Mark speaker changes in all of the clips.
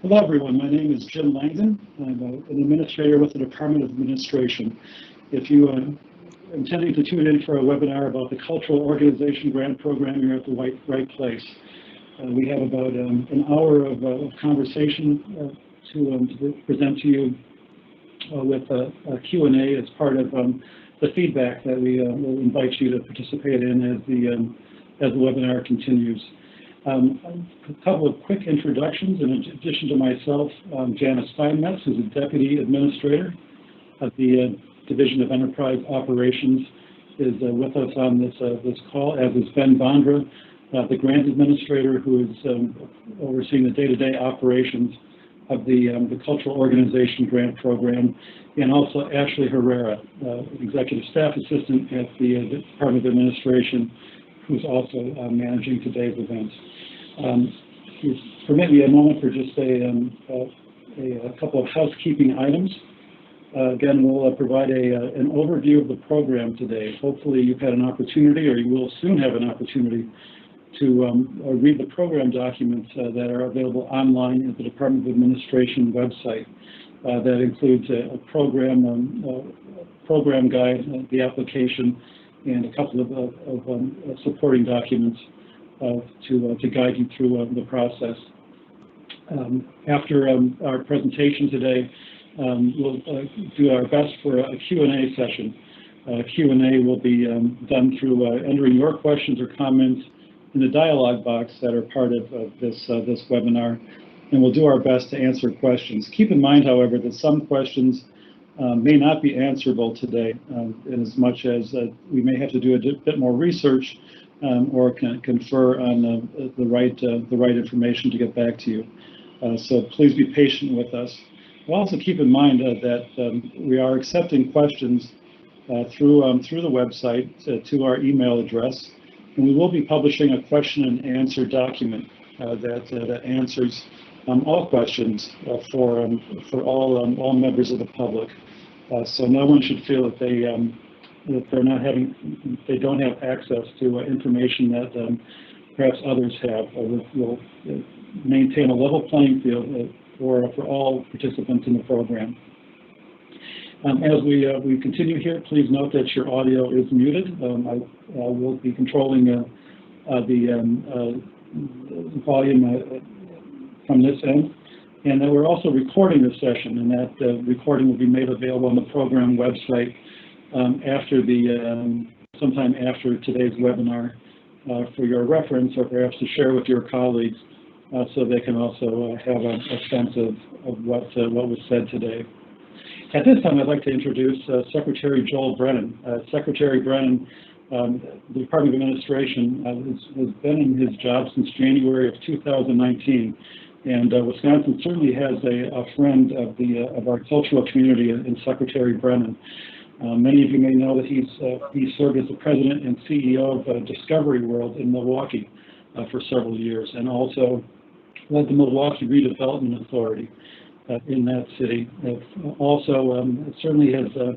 Speaker 1: Hello everyone, my name is Jim Langdon. I'm an administrator with the Department of Administration. If you are intending to tune in for a webinar about the Cultural Organization Grant Program, you're at the right place. We have about an hour of conversation to present to you with a Q&A as part of the feedback that we will invite you to participate in as the webinar continues. A couple of quick introductions. In addition to myself, Janice Steinmetz, who's a Deputy Administrator of the Division of Enterprise Operations, is with us on this call, as is Ben Bondra, the Grant Administrator, who is overseeing the day-to-day operations of the Cultural Organization Grant Program, and also Ashley Herrera, Executive Staff Assistant at the Department of Administration, who's also managing today's event. Permit me a moment for just a couple of housekeeping items. Again, we'll provide an overview of the program today. Hopefully you've had an opportunity, or you will soon have an opportunity, to read the program documents that are available online at the Department of Administration website. That includes a program guide, the application, and a couple of supporting documents to guide you through the process. After our presentation today, we'll do our best for a Q&A session. Q&A will be done through entering your questions or comments in the dialog box that are part of this webinar, and we'll do our best to answer questions. Keep in mind, however, that some questions may not be answerable today, in as much as we may have to do a bit more research or confer on the right information to get back to you. So please be patient with us. We'll also keep in mind that we are accepting questions through the website to our email address, and we will be publishing a question and answer document that answers all questions for all members of the public. So no one should feel that they don't have access to information that perhaps others have. We'll maintain a level playing field for all participants in the program. As we continue here, please note that your audio is muted. I will be controlling the volume from this end, and that we're also recording this session, and that recording will be made available on the program website sometime after today's webinar for your reference, or perhaps to share with your colleagues so they can also have a sense of what was said today. At this time, I'd like to introduce Secretary Joel Brennan. Secretary Brennan, the Department of Administration, has been in his job since January of 2019, and Wisconsin certainly has a friend of our cultural community in Secretary Brennan. Many of you may know that he served as the president and CEO of Discovery World in Milwaukee for several years, and also led the Milwaukee Redevelopment Authority in that city. Also certainly has a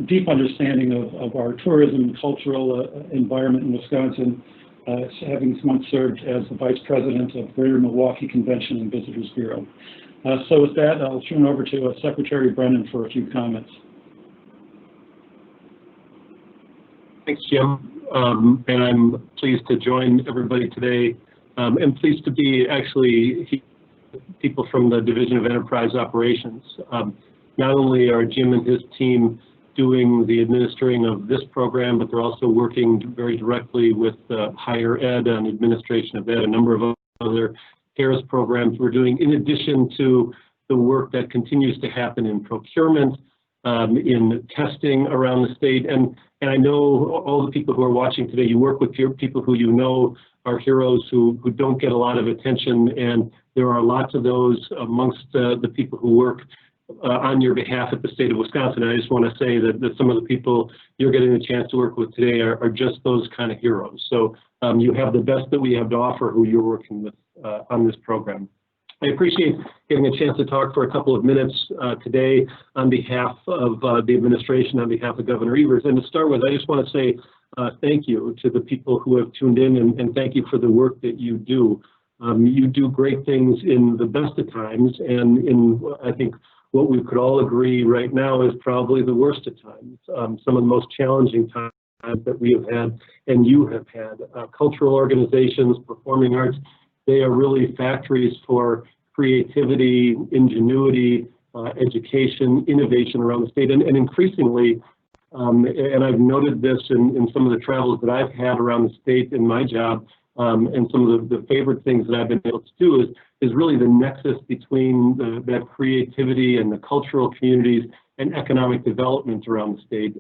Speaker 1: deep understanding of our tourism and cultural environment in Wisconsin, having once served as the Vice President of Greater Milwaukee Convention and Visitors Bureau. So with that, I'll turn over to Secretary Brennan for a few comments.
Speaker 2: Thanks, Jim. And I'm pleased to join everybody today. And pleased to be actually people from the Division of Enterprise Operations. Not only are Jim and his team doing the administering of this program, but they're also working very directly with higher ed and administration of ed, a number of other CARES programs we're doing, in addition to the work that continues to happen in procurement, in testing around the state. And I know all the people who are watching today, you work with people who you know are heroes who don't get a lot of attention, and there are lots of those amongst the people who work on your behalf at the state of Wisconsin. And I just want to say that some of the people you're getting the chance to work with today are just those kind of heroes. So you have the best that we have to offer who you're working with on this program. I appreciate getting a chance to talk for a couple of minutes today on behalf of the administration, on behalf of Governor Evers. And to start with, I just want to say thank you to the people who have tuned in, and thank you for the work that you do. You do great things in the best of times, and in, I think, what we could all agree right now is probably the worst of times. Some of the most challenging times that we have had and you have had. Cultural organizations, performing arts, they are really factories for creativity, ingenuity, education, innovation around the state, and increasingly, and I've noted this in some of the travels that I've had around the state in my job, and some of the favorite things that I've been able to do is really the nexus between that creativity and the cultural communities and economic development around the state.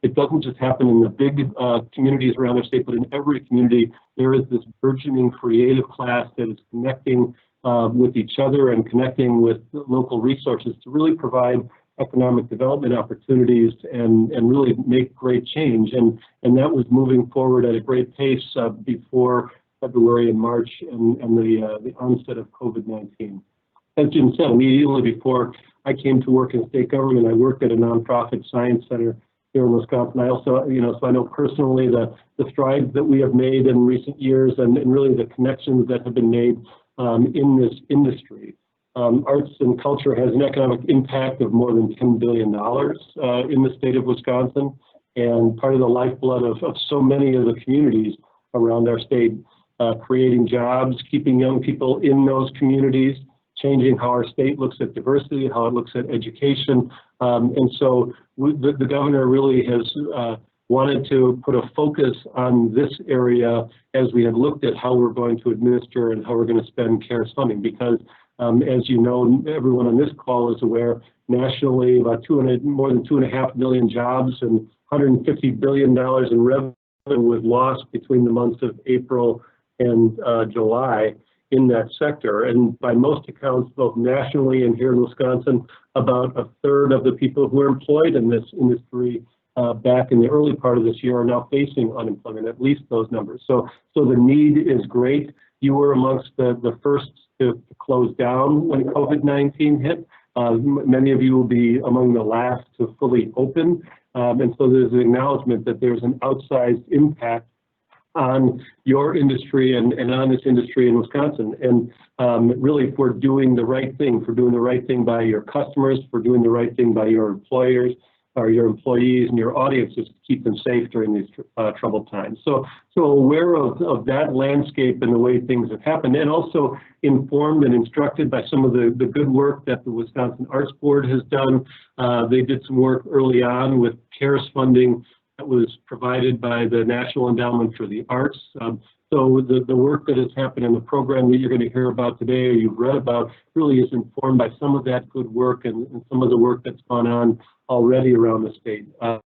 Speaker 2: It doesn't just happen in the big communities around the state, but in every community there is this burgeoning creative class that is connecting with each other and connecting with local resources to really provide economic development opportunities and really make great change. And that was moving forward at a great pace before February and March and the onset of COVID-19. As Jim said, immediately before I came to work in state government, I worked at a nonprofit science center here in Wisconsin. I also, so I know personally the strides that we have made in recent years and really the connections that have been made in this industry. Arts and culture has an economic impact of more than $10 billion in the state of Wisconsin, and part of the lifeblood of so many of the communities around our state, creating jobs, keeping young people in those communities, changing how our state looks at diversity, how it looks at education. And so the governor really has wanted to put a focus on this area as we have looked at how we're going to administer and how we're going to spend CARES funding, because as you know, everyone on this call is aware, nationally about more than 2.5 million jobs and $150 billion in revenue was lost between the months of April and July in that sector. And by most accounts, both nationally and here in Wisconsin, about a third of the people who are employed in this industry back in the early part of this year are now facing unemployment, at least those numbers. So the need is great. You were amongst the first to close down when COVID-19 hit. Many of you will be among the last to fully open. And so there's an acknowledgement that there's an outsized impact on your industry and on this industry in Wisconsin. And really, for doing the right thing, for doing the right thing by your customers, for doing the right thing by your employers, or your employees and your audiences to keep them safe during these troubled times. So aware of that landscape and the way things have happened, and also informed and instructed by some of the good work that the Wisconsin Arts Board has done. They did some work early on with CARES funding that was provided by the National Endowment for the Arts. So the work that has happened in the program that you're going to hear about today or you've read about really is informed by some of that good work and some of the work that's gone on already around the state. As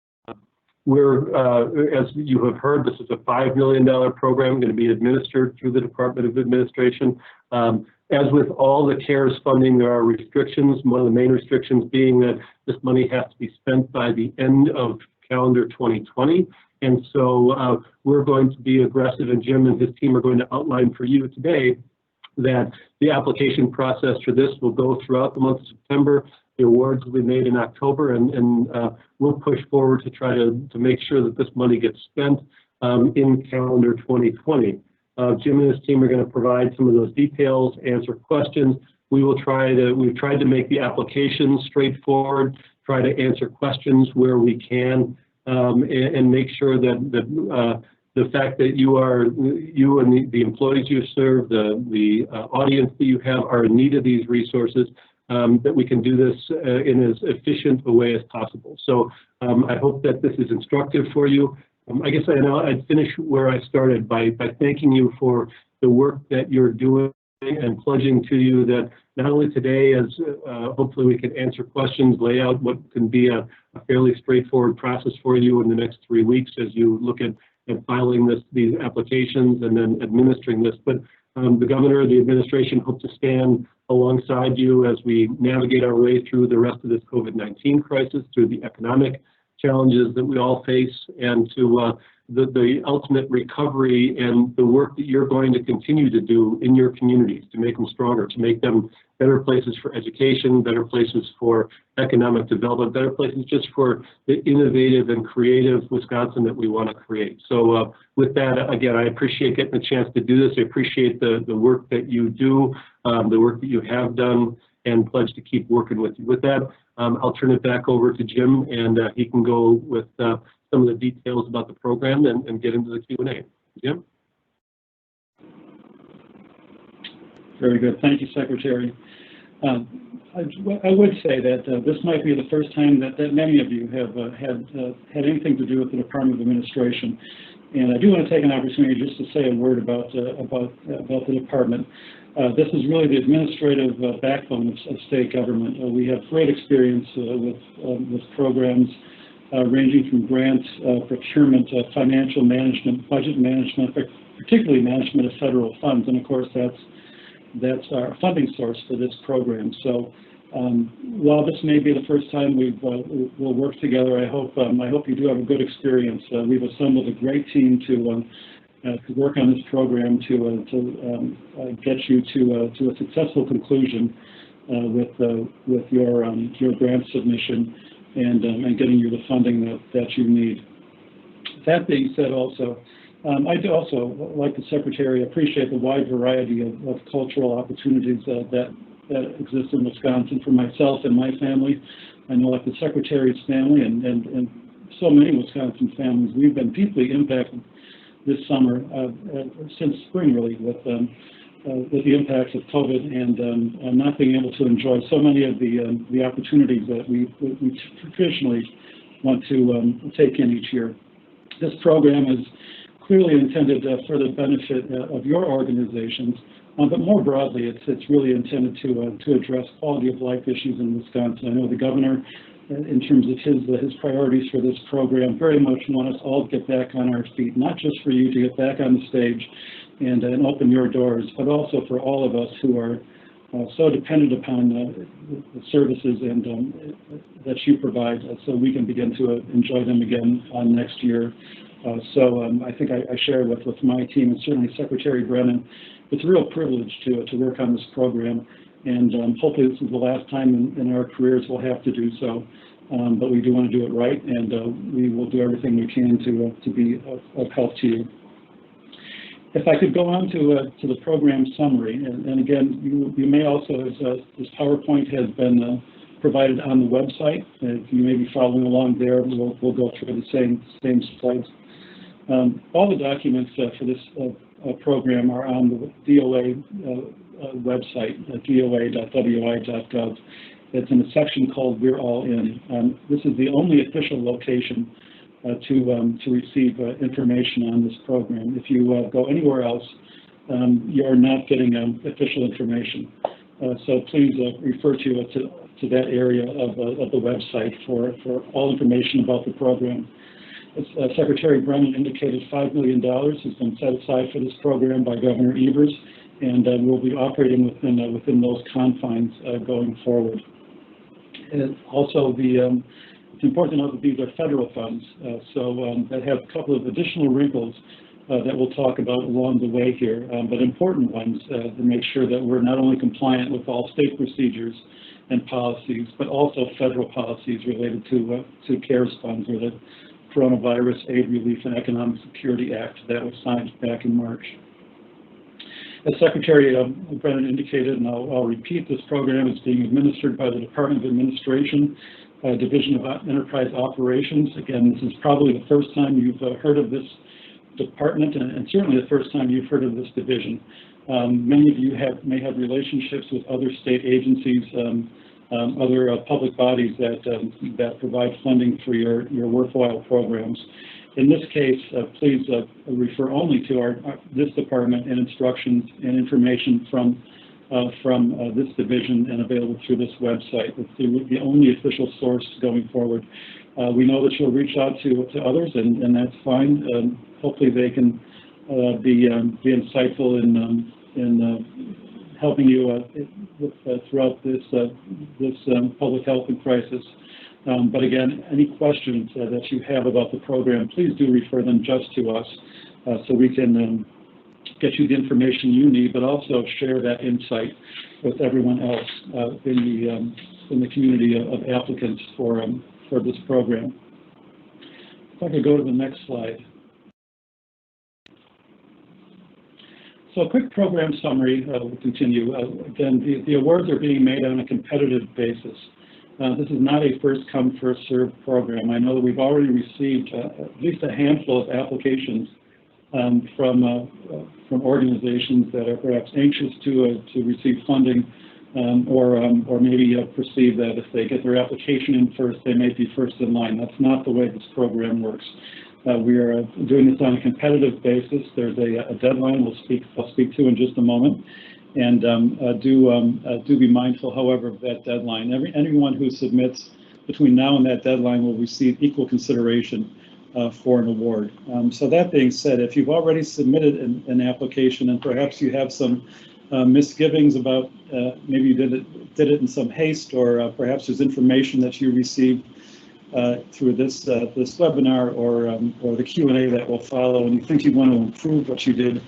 Speaker 2: you have heard, this is a $5 million program going to be administered through the Department of Administration. As with all the CARES funding, there are restrictions. One of the main restrictions being that this money has to be spent by the end of calendar 2020. And so we're going to be aggressive, and Jim and his team are going to outline for you today that the application process for this will go throughout the month of September. The awards will be made in October, and we'll push forward to try to make sure that this money gets spent in calendar 2020. Jim and his team are going to provide some of those details, answer questions. We've tried to make the application straightforward, try to answer questions where we can, and make sure that the fact that you and the employees you serve, the audience that you have are in need of these resources, that we can do this in as efficient a way as possible. So I hope that this is instructive for you. I guess I'd finish where I started by thanking you for the work that you're doing and pledging to you that not only today, as hopefully we can answer questions, lay out what can be a fairly straightforward process for you in the next 3 weeks as you look at filing these applications and then administering this, but the governor, the administration hope to stand alongside you as we navigate our way through the rest of this COVID-19 crisis, through the economic challenges that we all face, and to the ultimate recovery and the work that you're going to continue to do in your communities to make them stronger, to make them better places for education, better places for economic development, better places just for the innovative and creative Wisconsin that we want to create. So with that, again, I appreciate getting the chance to do this. I appreciate the work that you do, the work that you have done, and pledge to keep working with you. With that, I'll turn it back over to Jim, and he can go with some of the details about the program and get into the Q&A. Jim?
Speaker 1: Very good. Thank you, Secretary. I would say that this might be the first time that many of you have had anything to do with the Department of Administration. And I do want to take an opportunity just to say a word about the department. This is really the administrative backbone of state government. We have great experience with programs ranging from grants, procurement, financial management, budget management, particularly management of federal funds. And of course, that's our funding source for this program. So while this may be the first time we'll work together, I hope you do have a good experience. We've assembled a great team to work on this program to get you to a successful conclusion with your grant submission and getting you the funding that you need. That being said, also, I do also, like the Secretary, appreciate the wide variety of cultural opportunities that exist in Wisconsin for myself and my family. I know, like the Secretary's family and so many Wisconsin families, we've been deeply impacted this summer, since spring really, with the impacts of COVID and not being able to enjoy so many of the opportunities that we traditionally want to take in each year. This program is clearly intended for the benefit of your organizations, but more broadly, it's really intended to address quality of life issues in Wisconsin. I know the governor, in terms of his priorities for this program, very much want us all to get back on our feet, not just for you to get back on the stage and open your doors, but also for all of us who are so dependent upon the services that you provide, so we can begin to enjoy them again next year. So I think I share with my team, and certainly Secretary Brennan, it's a real privilege to work on this program, and hopefully this is the last time in our careers we'll have to do so, but we do want to do it right, and we will do everything we can to be of help to you. If I could go on to the program summary, and again, you may also, as this PowerPoint has been provided on the website, if you may be following along there, we'll go through the same slides. All the documents for this program are on the DOA website, doa.wi.gov. It's in a section called We're All In. This is the only official location to receive information on this program. If you go anywhere else, you're not getting official information. So please refer to that area of the website for all information about the program. As Secretary Brennan indicated, $5 million has been set aside for this program by Governor Evers, and we'll be operating within those confines going forward. And also, it's important to note that these are federal funds, so that have a couple of additional wrinkles that we'll talk about along the way here, but important ones to make sure that we're not only compliant with all state procedures and policies, but also federal policies related to CARES funds, or the Coronavirus Aid, Relief, and Economic Security Act that was signed back in March. As Secretary Brennan indicated, and I'll repeat, this program is being administered by the Department of Administration, Division of Enterprise Operations. Again, this is probably the first time you've heard of this department, and certainly the first time you've heard of this division. Many of you may have relationships with other state agencies, other public bodies that provide funding for your worthwhile programs. In this case, please refer only to this department and instructions and information from this division and available through this website. It's the only official source going forward. We know that you'll reach out to others, and that's fine. Hopefully they can be insightful in helping you throughout this public health crisis. But again, any questions that you have about the program, please do refer them just to us, so we can get you the information you need, but also share that insight with everyone else in the community of applicants for this program. If I could go to the next slide. So a quick program summary, we'll continue. Again, the awards are being made on a competitive basis. This is not a first-come, first-served program. I know that we've already received at least a handful of applications from organizations that are perhaps anxious to receive funding, or maybe perceive that if they get their application in first, they may be first in line. That's not the way this program works. We are doing this on a competitive basis. There's a deadline I'll speak to in just a moment, and do be mindful, however, of that deadline. Anyone who submits between now and that deadline will receive equal consideration for an award. So that being said, if you've already submitted an application and perhaps you have some misgivings about maybe you did it in some haste, or perhaps there's information that you received through this webinar or the Q&A that will follow, and you think you want to improve what you did,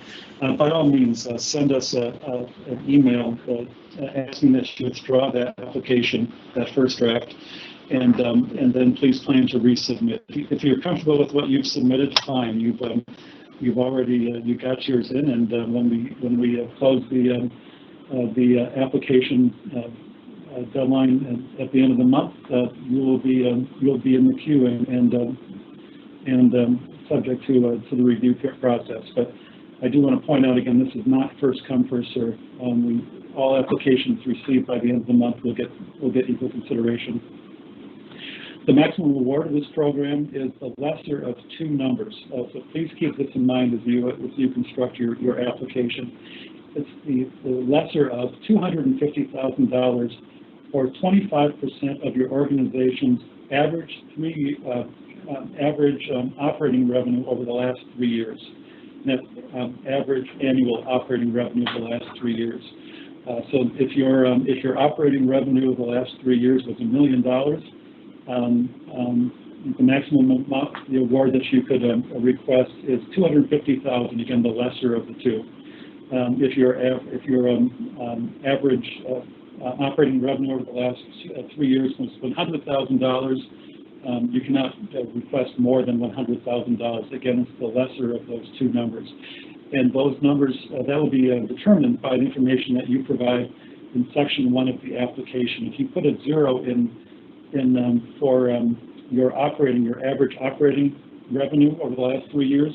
Speaker 1: by all means send us an email asking that you withdraw that application, that first draft, and then please plan to resubmit. If you're comfortable with what you've submitted, fine. You've already you got yours in, and when we close the application deadline at the end of the month, you'll be in the queue and subject to the review process. But I do want to point out again, this is not first come, first serve. All applications received by the end of the month will get equal consideration. The maximum award of this program is the lesser of two numbers. So please keep this in mind as you construct your application. It's the lesser of $250,000, or 25% of your organization's average operating revenue over the last 3 years. Net average annual operating revenue over the last 3 years. So if your operating over the last 3 years was $1 million, the maximum amount, the award that you could request is $250,000. Again, the lesser of the two. If your average operating revenue over the last 3 years was $100,000, you cannot request more than $100,000. Again, it's the lesser of those two numbers. And those numbers, that will be determined by the information that you provide in section 1 of the application. If you put a 0 in for your average operating revenue over the last 3 years,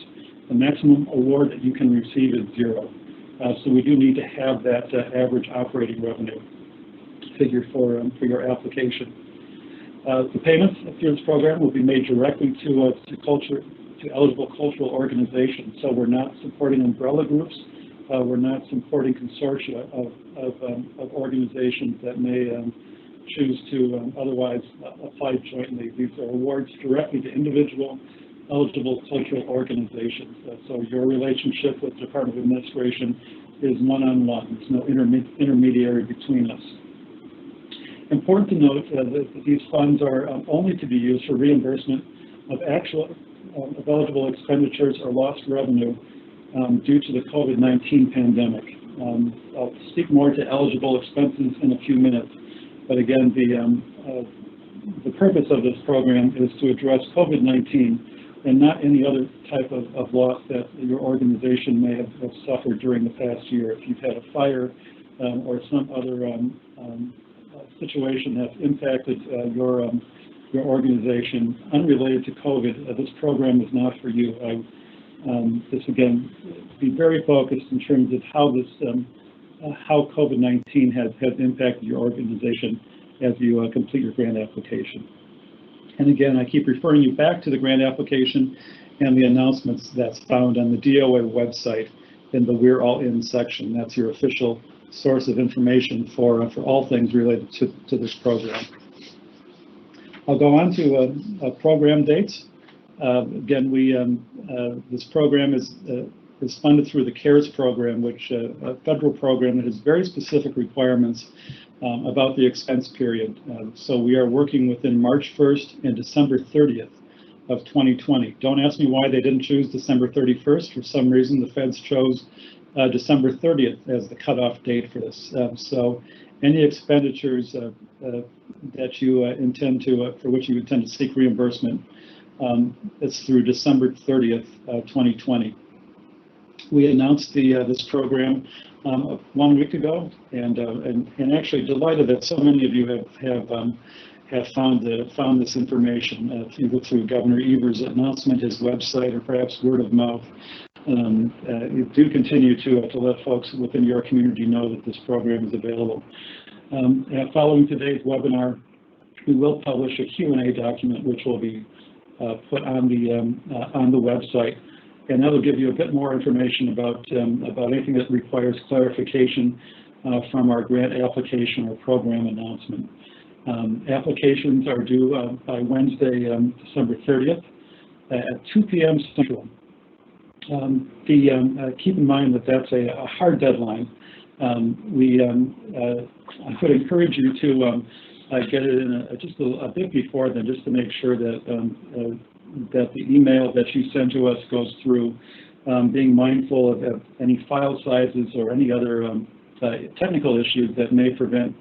Speaker 1: the maximum award that you can receive is 0. So we do need to have that average operating revenue figure for your application. The payments through this program will be made directly to eligible cultural organizations. So we're not supporting umbrella groups. We're not supporting consortia of organizations that may choose to otherwise apply jointly. These are awards directly to individual eligible cultural organizations. So your relationship with the Department of Administration is one-on-one. There's no intermediary between us. Important to note that these funds are only to be used for reimbursement of eligible expenditures or lost revenue due to the COVID-19 pandemic. I'll speak more to eligible expenses in a few minutes, but again, the purpose of this program is to address COVID-19 and not any other type of loss that your organization may have suffered during the past year. If you've had a fire or some other situation that's impacted your organization unrelated to COVID, this program is not for you. This again, be very focused in terms of how COVID-19 has impacted your organization as you complete your grant application. And again, I keep referring you back to the grant application and the announcements that's found on the DOA website in the We're All In section. That's your official source of information for all things related to this program. I'll go on to program dates. Again, this program is funded through the CARES program, which a federal program that has very specific requirements about the expense period. So we are working within March 1st and December 30th of 2020. Don't ask me why they didn't choose December 31st. For some reason, the feds chose December 30th as the cutoff date for this. So any expenditures that you intend to, for which you intend to seek reimbursement, it's through December 30th, 2020. We announced this program 1 week ago, and actually delighted that so many of you have found this information either through Governor Evers' announcement, his website, or perhaps word of mouth. You do continue to let folks within your community know that this program is available. Following today's webinar, we will publish a Q&A document which will be put on the website, and that will give you a bit more information about anything that requires clarification from our grant application or program announcement. Applications are due by Wednesday, December 30th at 2 p.m. Central. Keep in mind that that's a hard deadline. I would encourage you to get it in just a bit before then, just to make sure that that the email that you send to us goes through, being mindful of any file sizes or any other technical issues that may prevent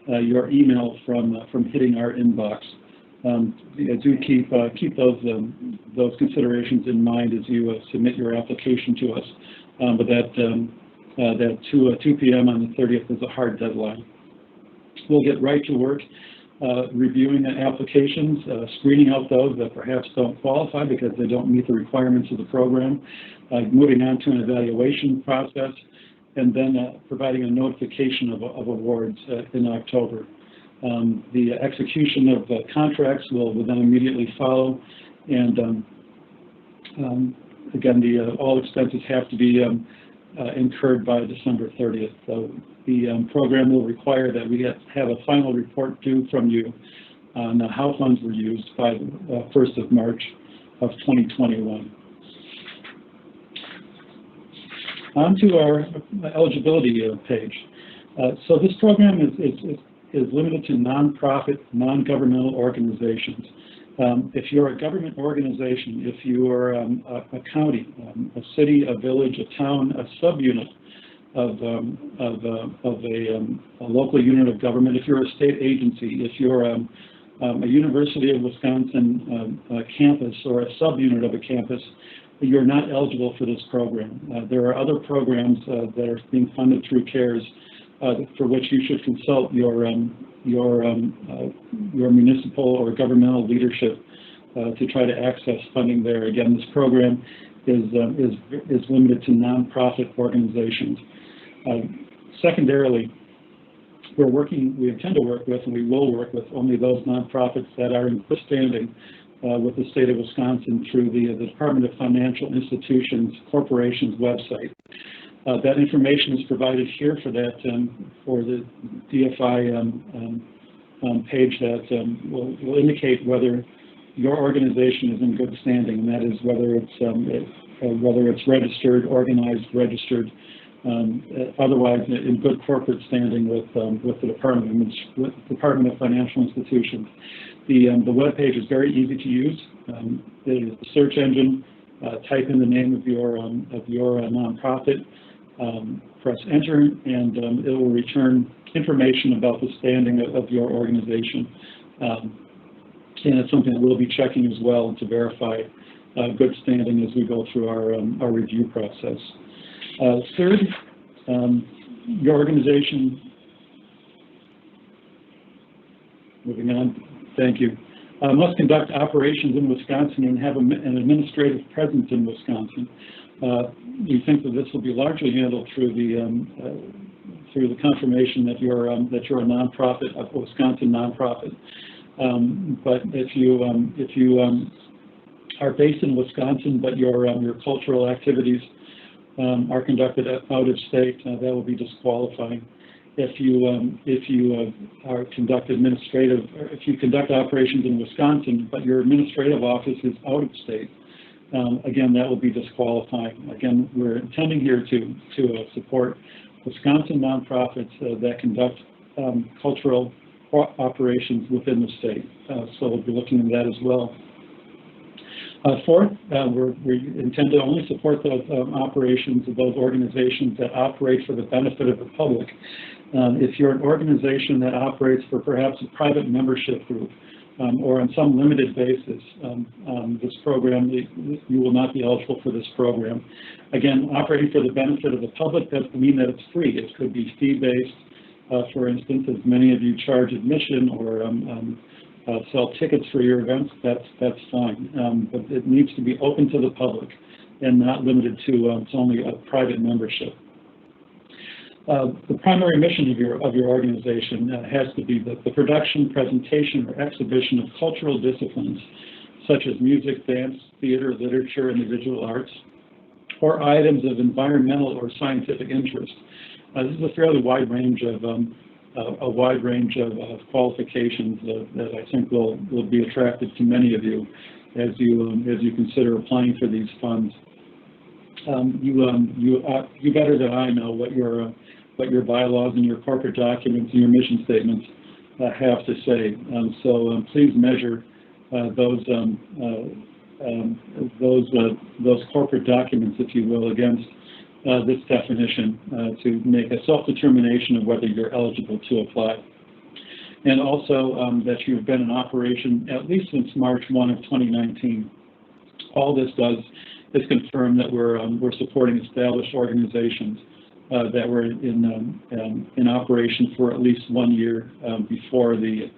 Speaker 1: your email from hitting our inbox. Do keep those considerations in mind as you submit your application to us. But that 2 p.m. on the 30th is a hard deadline. We'll get right to work reviewing the applications, screening out those that perhaps don't qualify because they don't meet the requirements of the program, moving on to an evaluation process, and then providing a notification of awards in October. The execution of contracts will then immediately follow, and again, all expenses have to be incurred by December 30th. So the program will require that we have a final report due from you on how funds were used by the 1st of March of 2021. On to our eligibility page. So this program is limited to nonprofit, non-governmental organizations. If you're a government organization, if you are a county, a city, a village, a town, a subunit of a local unit of government, if you're a state agency, if you're a University of Wisconsin campus or a subunit of a campus, you're not eligible for this program. There are other programs that are being funded through CARES for which you should consult your municipal or governmental leadership to try to access funding there. Again, this program is limited to nonprofit organizations. Secondarily, we intend to work with, and we will work with only those nonprofits that are in good standing with the state of Wisconsin through the Department of Financial Institutions Corporation's website. That information is provided here for the DFI page that will indicate whether your organization is in good standing, and that is whether it's registered, organized, registered, otherwise in good corporate standing with the Department of Financial Institutions. The web page is very easy to use. The search engine, type in the name of your nonprofit, press enter, and it will return information about the standing of your organization. And it's something that we'll be checking as well to verify good standing as we go through our review process. Third, your organization, moving on, thank you, must conduct operations in Wisconsin and have an administrative presence in Wisconsin. We think that this will be largely handled through the confirmation that you're a nonprofit, a Wisconsin nonprofit. But if you are based in Wisconsin, but your cultural activities are conducted out of state, that will be disqualifying. If you conduct operations in Wisconsin, but your administrative office is out of state, again, that will be disqualifying. Again, we're intending here to support Wisconsin nonprofits that conduct cultural operations within the state. So we'll be looking at that as well. Fourth, we intend to only support those operations of those organizations that operate for the benefit of the public. If you're an organization that operates for perhaps a private membership group or on some limited basis, this program, you will not be eligible for this program. Again, operating for the benefit of the public doesn't mean that it's free. It could be fee-based, for instance, as many of you charge admission or sell tickets for your events, that's fine. But it needs to be open to the public and not limited to only a private membership. The primary mission of your organization has to be the production, presentation, or exhibition of cultural disciplines such as music, dance, theater, literature, and the visual arts, or items of environmental or scientific interest. This is a fairly wide range of qualifications that I think will be attractive to many of you as you consider applying for these funds. You better than I know what your bylaws and your corporate documents and your mission statements have to say. So please measure those corporate documents, if you will, against this definition to make a self-determination of whether you're eligible to apply. And also that you've been in operation at least since March 1 of 2019. All this does is confirm that we're supporting established organizations that were in operation for at least 1 year before the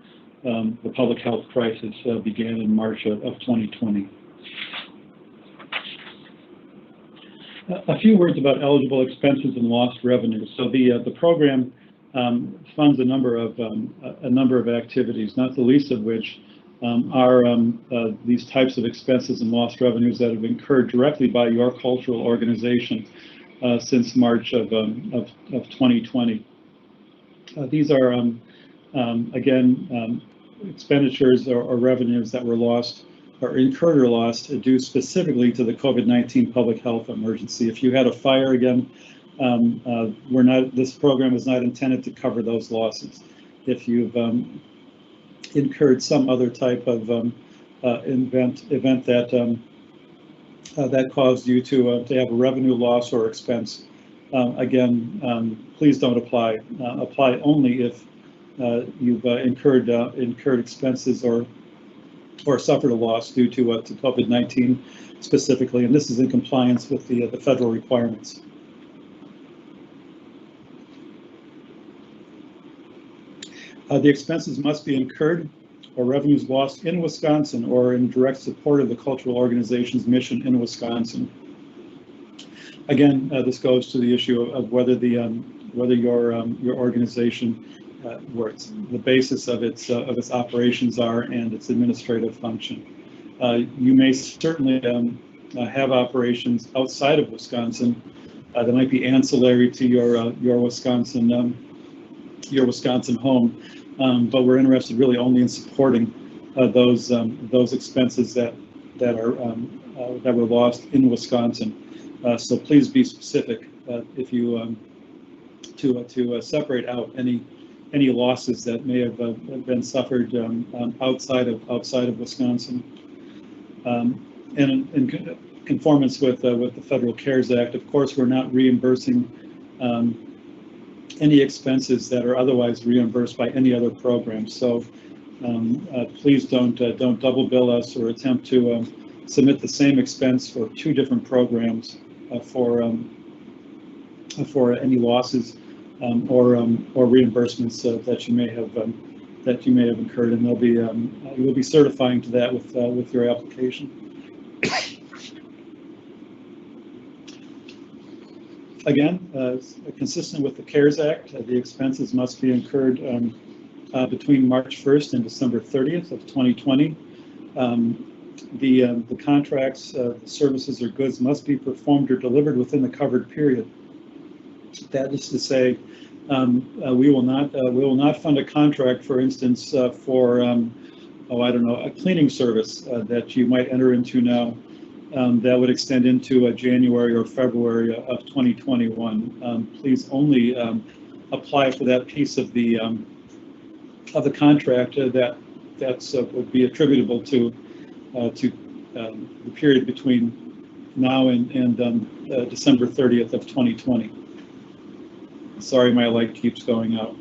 Speaker 1: public health crisis began in March of 2020. A few words about eligible expenses and lost revenue. So the program funds a number of activities, not the least of which are these types of expenses and lost revenues that have incurred directly by your cultural organization since March of 2020. These are again expenditures or revenues that were lost or incurred or lost due specifically to the COVID-19 public health emergency. If you had a fire, again, this program is not intended to cover those losses. If you've incurred some other type of event that caused you to have a revenue loss or expense, again, please don't apply. Apply only if you've incurred expenses or suffered a loss due to COVID-19 specifically, and this is in compliance with the federal requirements. The expenses must be incurred or revenues lost in Wisconsin or in direct support of the cultural organization's mission in Wisconsin. Again, this goes to the issue of whether your organization, where the basis of its operations are and its administrative function. You may certainly have operations outside of Wisconsin that might be ancillary to your Wisconsin home. But we're interested really only in supporting those expenses that were lost in Wisconsin. So please be specific if you to separate out any losses that may have been suffered outside of Wisconsin. And in conformance with the Federal CARES Act, of course, we're not reimbursing any expenses that are otherwise reimbursed by any other program. So please don't double bill us or attempt to submit the same expense for two different programs for any losses or reimbursements that you may have incurred, and you will be certifying to that with your application. Again, consistent with the CARES Act, the expenses must be incurred between March 1st and December 30th of 2020. The contracts, services, or goods must be performed or delivered within the covered period. That is to say, we will not fund a contract, for instance, for a cleaning service that you might enter into now. That would extend into January or February of 2021. Please only apply for that piece of the contract that would be attributable to the period between now and December 30th of 2020. Sorry, my light keeps going out.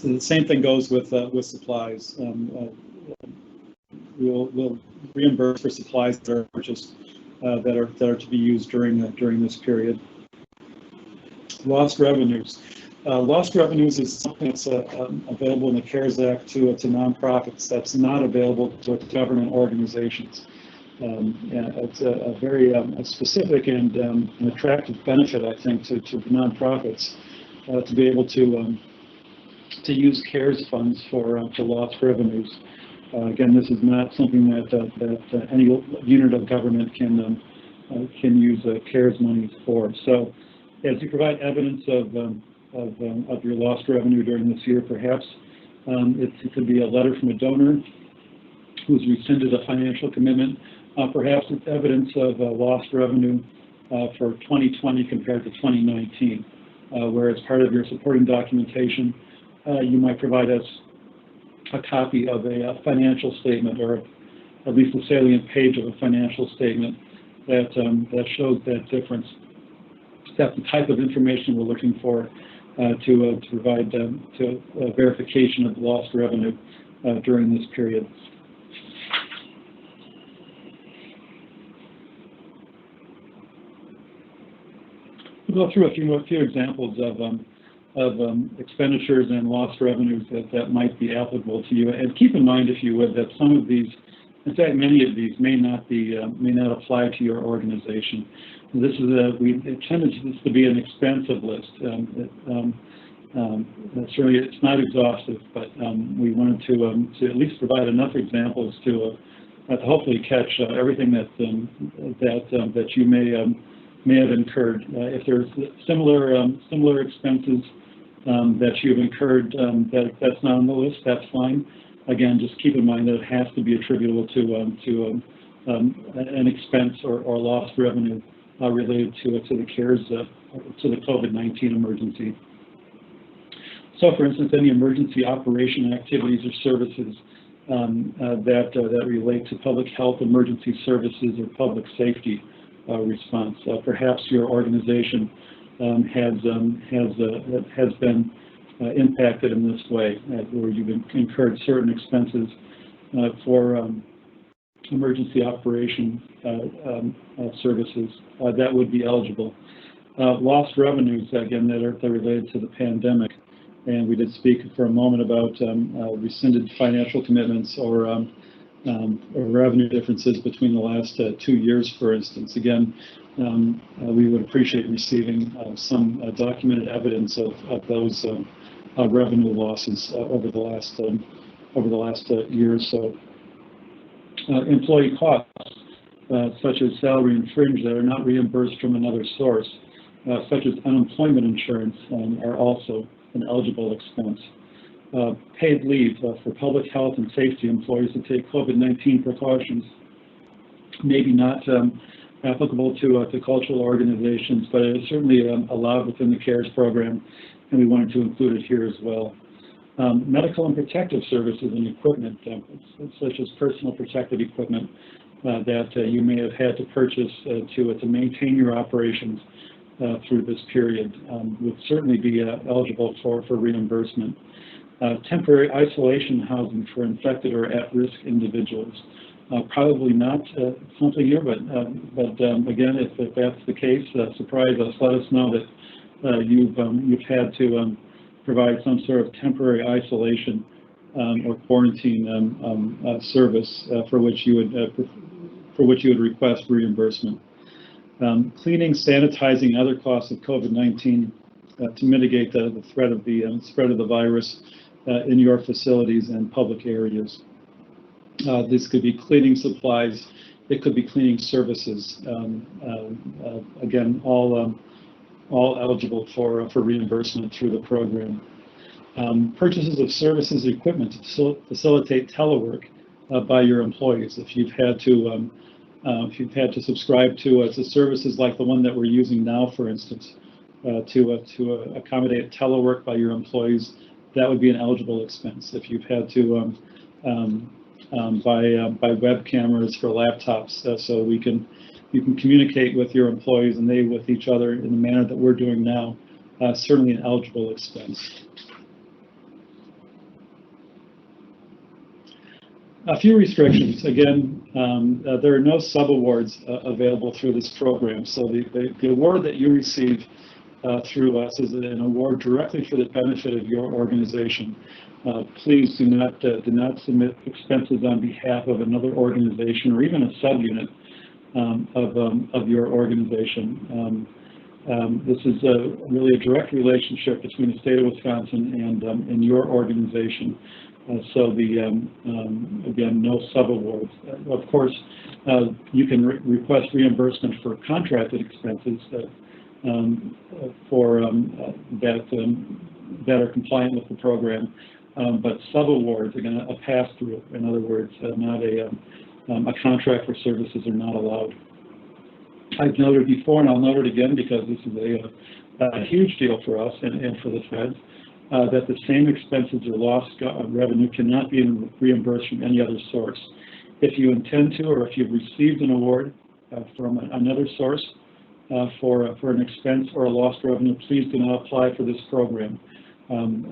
Speaker 1: The same thing goes with supplies. We'll reimburse for supplies that are purchased that are to be used during this period. Lost revenues. Lost revenues is something that's available in the CARES Act to nonprofits. That's not available to government organizations. It's a very specific and an attractive benefit, I think, to nonprofits to be able to use CARES funds for lost revenues. Again, this is not something that any unit of government can use CARES money for. So, as you provide evidence of your lost revenue during this year, perhaps it could be a letter from a donor who's rescinded a financial commitment. Perhaps it's evidence of lost revenue for 2020 compared to 2019, where as part of your supporting documentation, you might provide us a copy of a financial statement, or at least a salient page of a financial statement that shows that difference. That's the type of information we're looking for to provide verification of lost revenue during this period. We'll go through a few examples of expenditures and lost revenues that might be applicable to you. And keep in mind, if you would, that some of these, in fact, many of these may not apply to your organization. This is we intended this to be an expansive list. Certainly, it's not exhaustive, but we wanted to at least provide enough examples to hopefully catch everything that you may have incurred. If there's similar expenses that you've incurred that's not on the list, that's fine. Again, just keep in mind that it has to be attributable to an expense or lost revenue related to the CARES to the COVID-19 emergency. So, for instance, any emergency operation activities or services that relate to public health emergency services or public safety response. Perhaps your organization has been impacted in this way, where you've incurred certain expenses for emergency operation services that would be eligible. Lost revenues, again, that are related to the pandemic, and we did speak for a moment about rescinded financial commitments or revenue differences between the last 2 years, for instance. Again, we would appreciate receiving some documented evidence of those revenue losses over the last year or so. Employee costs, such as salary and fringe, that are not reimbursed from another source, such as unemployment insurance, are also an eligible expense. Paid leave for public health and safety employees to take COVID-19 precautions, maybe not applicable to cultural organizations, but it is certainly allowed within the CARES program, and we wanted to include it here as well. Medical and protective services and equipment, such as personal protective equipment that you may have had to purchase to maintain your operations through this period, would certainly be eligible for reimbursement. Temporary isolation housing for infected or at-risk individuals. Probably not something here, but again, if that's the case, surprise us. Let us know that you've had to provide some sort of temporary isolation or quarantine service for which you would request reimbursement. Cleaning, sanitizing, other costs of COVID-19 to mitigate the threat of the spread of the virus in your facilities and public areas. This could be cleaning supplies. It could be cleaning services. Again, all eligible for reimbursement through the program. Purchases of services and equipment to facilitate telework by your employees. If you've had to subscribe to services like the one that we're using now, for instance, to accommodate telework by your employees, that would be an eligible expense. If you've had to by web cameras for laptops, so you can communicate with your employees and they with each other in the manner that we're doing now. Certainly an eligible expense. A few restrictions. Again, there are no subawards available through this program. So the award that you receive through us is an award directly for the benefit of your organization. Please do not submit expenses on behalf of another organization or even a subunit of your organization. This is really a direct relationship between the state of Wisconsin and your organization. So again, no subawards. Of course, you can request reimbursement for contracted expenses that are compliant with the program, but subawards, again, a pass-through. In other words, not a contract for services are not allowed. I've noted before, and I'll note it again because this is a huge deal for us and for the feds, that the same expenses or lost revenue cannot be reimbursed from any other source. If you intend to, or if you've received an award from another source for an expense or a lost revenue, please do not apply for this program.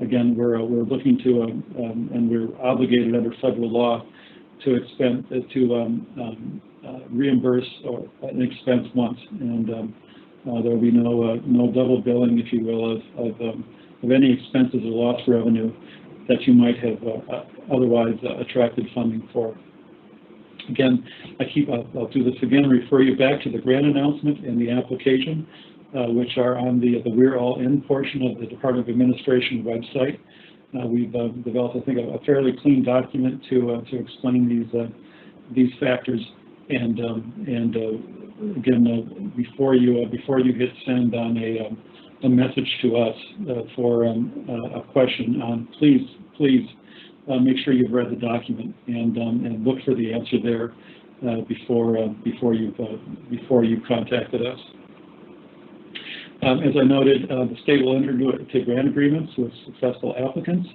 Speaker 1: Again, we're looking to, and we're obligated under federal law to reimburse an expense once, and there will be no double billing, if you will, of any expenses or lost revenue that you might have otherwise attracted funding for. Again, I'll do this again, refer you back to the grant announcement and the application, which are on the We're All In portion of the Department of Administration website. We've developed, I think, a fairly clean document to explain these factors. And again, before you hit send on a message to us for a question on, please make sure you've read the document and look for the answer there before you've contacted us. As I noted, the state will enter into grant agreements with successful applicants.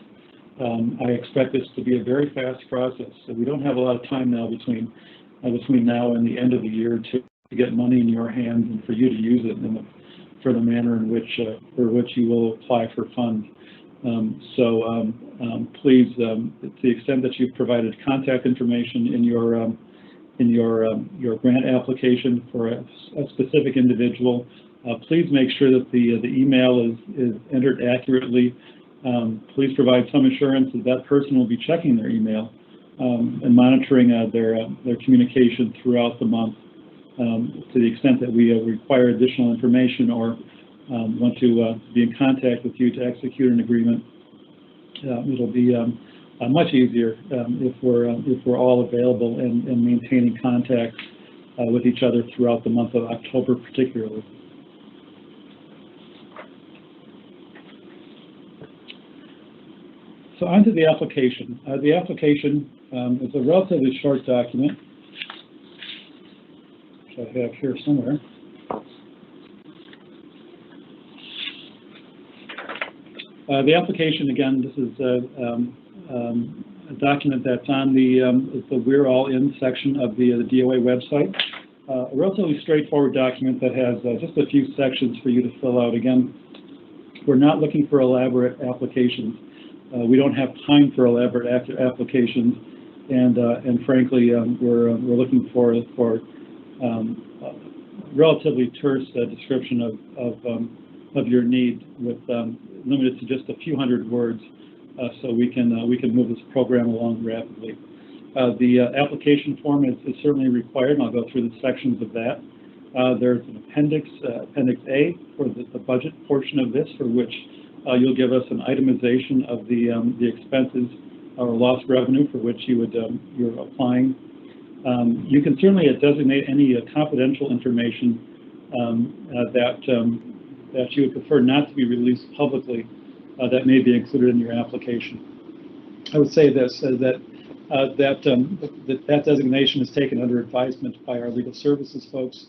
Speaker 1: I expect this to be a very fast process. So we don't have a lot of time now between now and the end of the year to get money in your hands and for you to use it for the manner in which you will apply for funds. Please, to the extent that you've provided contact information in your grant application for a specific individual, please make sure that the email is entered accurately. Please provide some assurance that that person will be checking their email and monitoring their communication throughout the month. To the extent that we require additional information or want to be in contact with you to execute an agreement, it'll be much easier if we're all available and maintaining contact with each other throughout the month of October, particularly. So onto the application. The application is a relatively short document, which I have here somewhere. The application, again, this is a document that's on the We're All In section of the DOA website. A relatively straightforward document that has just a few sections for you to fill out. Again, we're not looking for elaborate applications. We don't have time for elaborate applications, and frankly, we're looking for relatively terse description of your need, with limited to just a few hundred words, so we can move this program along rapidly. The application form is certainly required, and I'll go through the sections of that. There's an appendix, Appendix A, for the budget portion of this, for which you'll give us an itemization of the expenses or lost revenue for which you're applying. You can certainly designate any confidential information that you would prefer not to be released publicly that may be included in your application. I would say this, that designation is taken under advisement by our legal services folks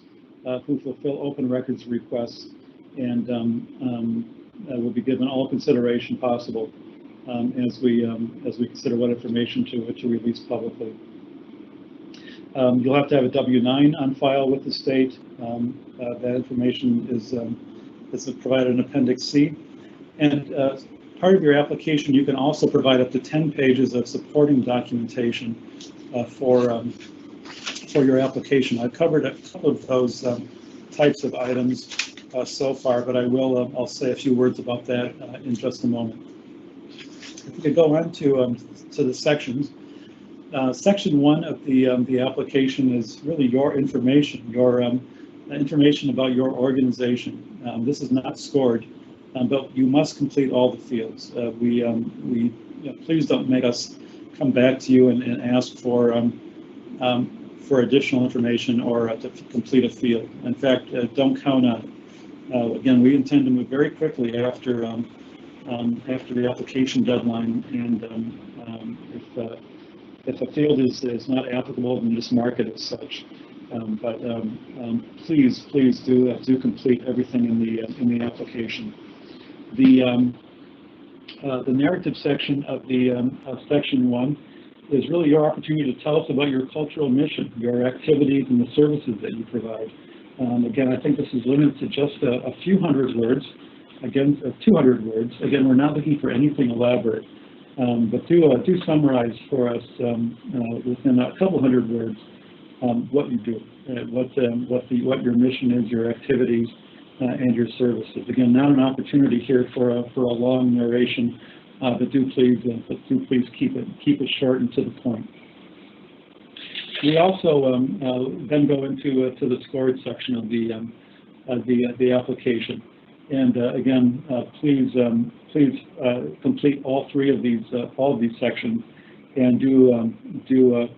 Speaker 1: who fulfill open records requests, and will be given all consideration possible as we consider what information to release publicly. You'll have to have a W-9 on file with the state. That information is provided in Appendix C. And part of your application, you can also provide up to 10 pages of supporting documentation for your application. I've covered a couple of those types of items so far, but I'll say a few words about that in just a moment. If we could go on to the sections. Section 1 of the application is really your information, information about your organization. This is not scored, but you must complete all the fields. Please don't make us come back to you and ask for additional information or to complete a field. In fact, don't count on it. Again, we intend to move very quickly after the application deadline, and if a field is not applicable, then just mark it as such. Please do complete everything in the application. The narrative section of section 1 is really your opportunity to tell us about your cultural mission, your activities, and the services that you provide. Again, I think this is limited to just a few hundred words. Again, 200 words. Again, we're not looking for anything elaborate, but do summarize for us within a couple hundred words what you do, what your mission is, your activities, and your services. Again, not an opportunity here for a long narration, but do please keep it short and to the point. We also then go into the scored section of the application, and again, please complete all of these sections, and do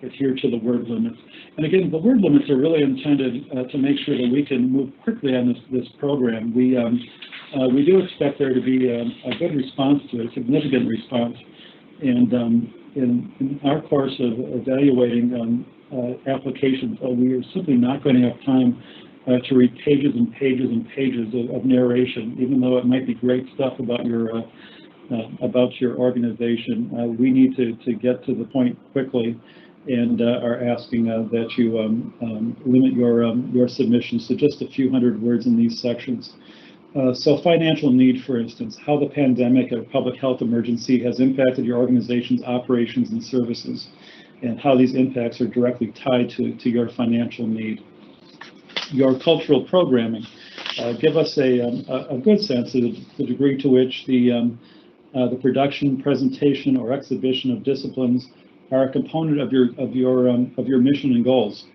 Speaker 1: adhere to the word limits. And again, the word limits are really intended to make sure that we can move quickly on this program. We do expect there to be a good response to it, a significant response, and in our course of evaluating applications, we are simply not going to have time to read pages and pages and pages of narration, even though it might be great stuff about your organization. We need to get to the point quickly, and are asking that you limit your submissions to just a few hundred words in these sections. So financial need, for instance, how the pandemic or public health emergency has impacted your organization's operations and services, and how these impacts are directly tied to your financial need. Your cultural programming, give us a good sense of the degree to which the production, presentation, or exhibition of disciplines are a component of your mission and goals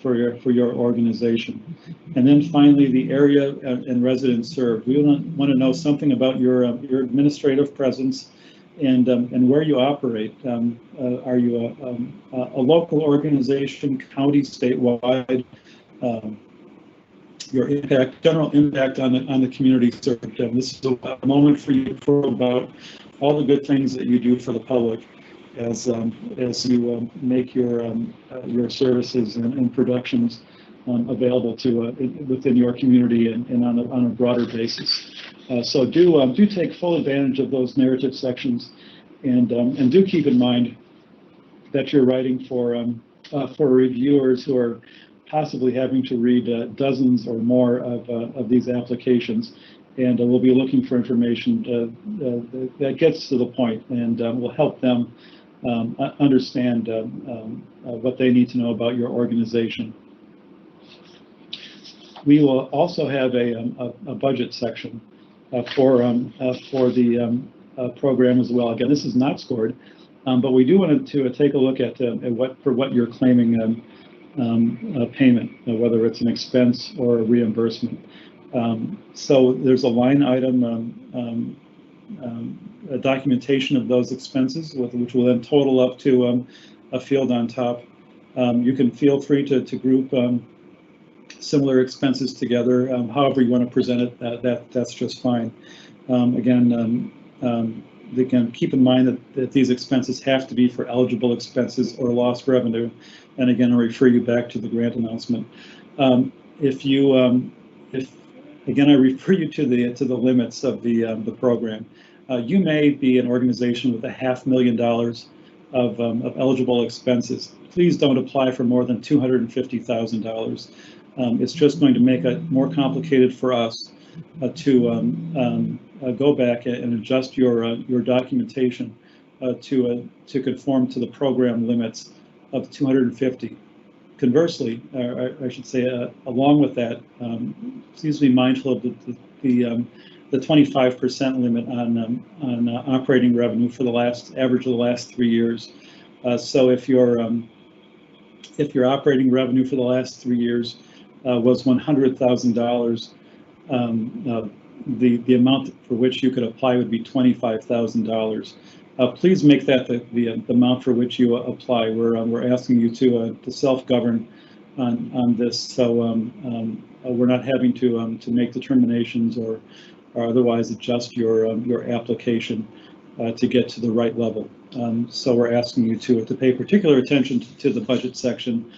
Speaker 1: for your organization. And then finally, the area and residents served. We want to know something about your administrative presence and where you operate. Are you a local organization, county, statewide? Your general impact on the community served. This is a moment for you to talk about all the good things that you do for the public as you make your services and productions available to within your community and on a broader basis. So do take full advantage of those narrative sections, and do keep in mind that you're writing for reviewers who are possibly having to read dozens or more of these applications, and we'll be looking for information that gets to the point and will help them understand what they need to know about your organization. We will also have a budget section for the program as well. Again, this is not scored, but we do want to take a look at what you're claiming payment, whether it's an expense or a reimbursement. So there's a line item, a documentation of those expenses, which will then total up to a field on top. You can feel free to group similar expenses together, however you want to present it. That's just fine. Again, keep in mind that these expenses have to be for eligible expenses or lost revenue. And again, I'll refer you back to the grant announcement. Again, I refer you to the limits of the program. You may be an organization with $500,000 of eligible expenses. please don't apply for more than $250,000. It's just going to make it more complicated for us to go back and adjust your documentation to conform to the program limits of 250. Conversely, I should say, along with that, please be mindful of the 25% limit on operating revenue for the average of the last 3 years. So if your operating revenue for the last 3 years was $100,000, the amount for which you could apply would be $25,000. Please make that the amount for which you apply. We're asking you to self-govern on this, so we're not having to make determinations or otherwise adjust your application to get to the right level. So we're asking you to pay particular attention to the budget section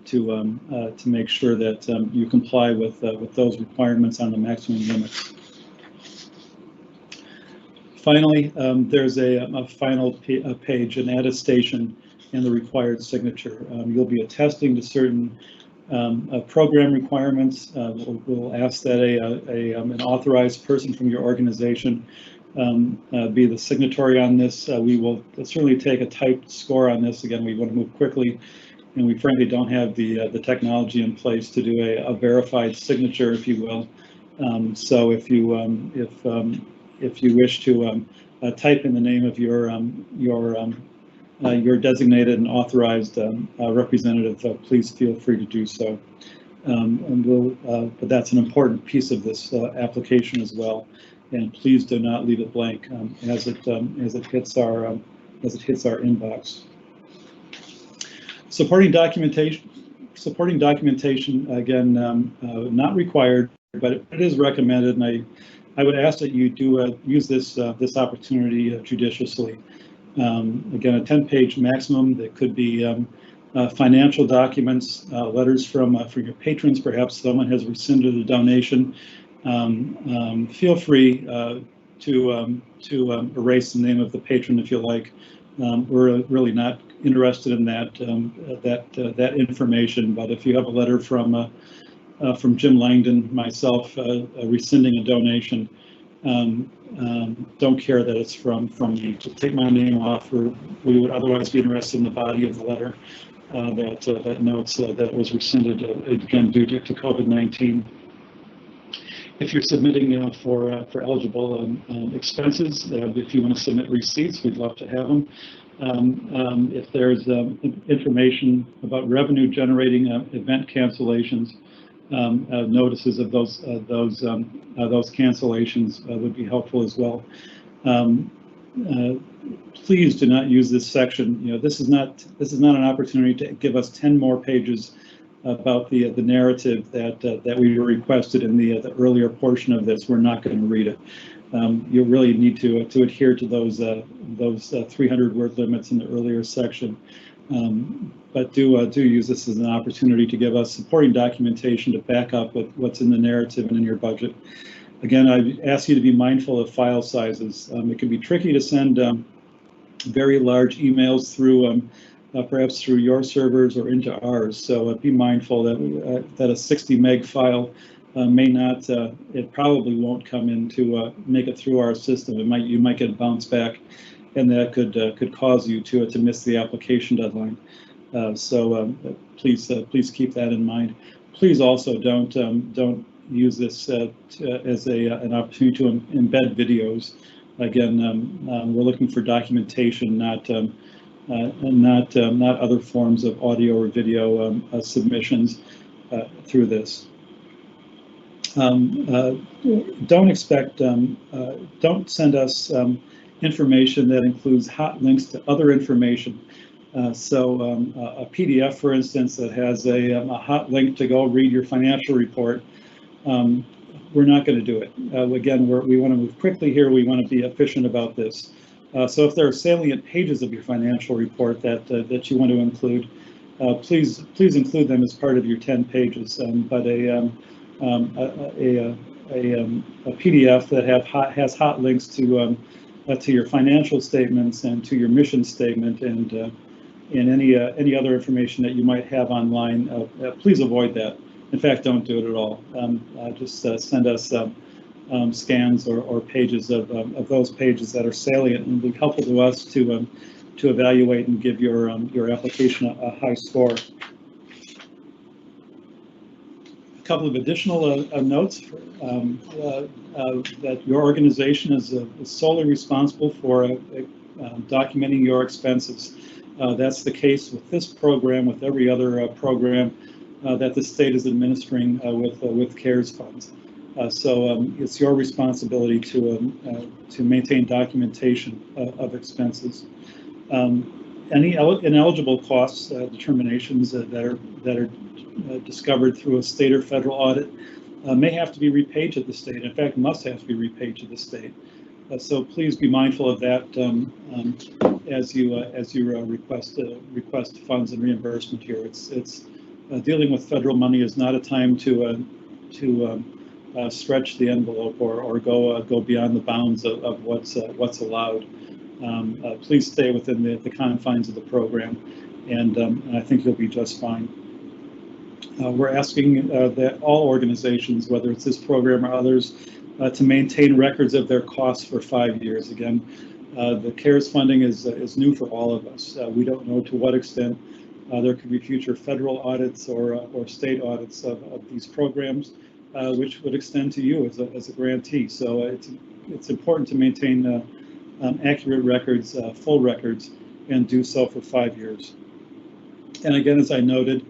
Speaker 1: to make sure that you comply with those requirements on the maximum limits. Finally, there's a final page, an attestation, and the required signature. You'll be attesting to certain program requirements. We'll ask that an authorized person from your organization be the signatory on this. We will certainly take a typed score on this. Again, we want to move quickly, and we frankly don't have the technology in place to do a verified signature, if you will. So if you wish to type in the name of your designated and authorized representative, please feel free to do so. But that's an important piece of this application as well. And please do not leave it blank as it hits our inbox. Supporting documentation, again, not required, but it is recommended, and I would ask that you do use this opportunity judiciously. Again, a 10-page maximum. That could be financial documents, letters from your patrons. Perhaps someone has rescinded a donation. Feel free to erase the name of the patron if you like. We're really not interested in that information. But if you have a letter from Jim Langdon, myself, rescinding a donation, don't care that it's from me. To take my name off, or we would otherwise be interested in the body of the letter that notes that it was rescinded again due to COVID-19. If you're submitting for eligible expenses, if you want to submit receipts, we'd love to have them. If there's information about revenue generating event cancellations, notices of those cancellations would be helpful as well. Please do not use this section. This is not an opportunity to give us 10 more pages about the narrative that we requested in the earlier portion of this. We're not going to read it. You really need to adhere to those 300-word limits in the earlier section. But do use this as an opportunity to give us supporting documentation to back up what's in the narrative and in your budget. Again, I ask you to be mindful of file sizes. It can be tricky to send very large emails through perhaps through your servers or into ours. So be mindful that a 60 meg file may not, it probably won't come in to make it through our system. You might get a bounce back, and that could cause you to miss the application deadline. So please keep that in mind. Please also don't use this as an opportunity to embed videos. Again, we're looking for documentation, not other forms of audio or video submissions through this. Don't send us information that includes hot links to other information. So a PDF, for instance, that has a hot link to go read your financial report, we're not going to do it. Again, we want to move quickly here. We want to be efficient about this. So if there are salient pages of your financial report that you want to include, please include them as part of your 10 pages. But a PDF that has hot links to your financial statements and to your mission statement and and any other information that you might have online, please avoid that. In fact, don't do it at all. Just send us scans or pages of those pages that are salient and will be helpful to us to evaluate and give your application a high score. A couple of additional notes that your organization is solely responsible for documenting your expenses. That's the case with this program, with every other program that the state is administering with CARES funds. So it's your responsibility to maintain documentation of expenses. Any ineligible costs determinations that are discovered through a state or federal audit may have to be repaid to the state. In fact, must have to be repaid to the state. So please be mindful of that as you request funds and reimbursement here. It's dealing with federal money is not a time to stretch the envelope or go beyond the bounds of what's allowed. Please stay within the confines of the program, and I think you'll be just fine. We're asking that all organizations, whether it's this program or others, to maintain records of their costs for 5 years. Again, the CARES funding is new for all of us. We don't know to what extent there could be future federal audits or state audits of these programs, which would extend to you as a grantee. So it's important to maintain accurate records, full records, and do so for 5 years. And again, as I noted,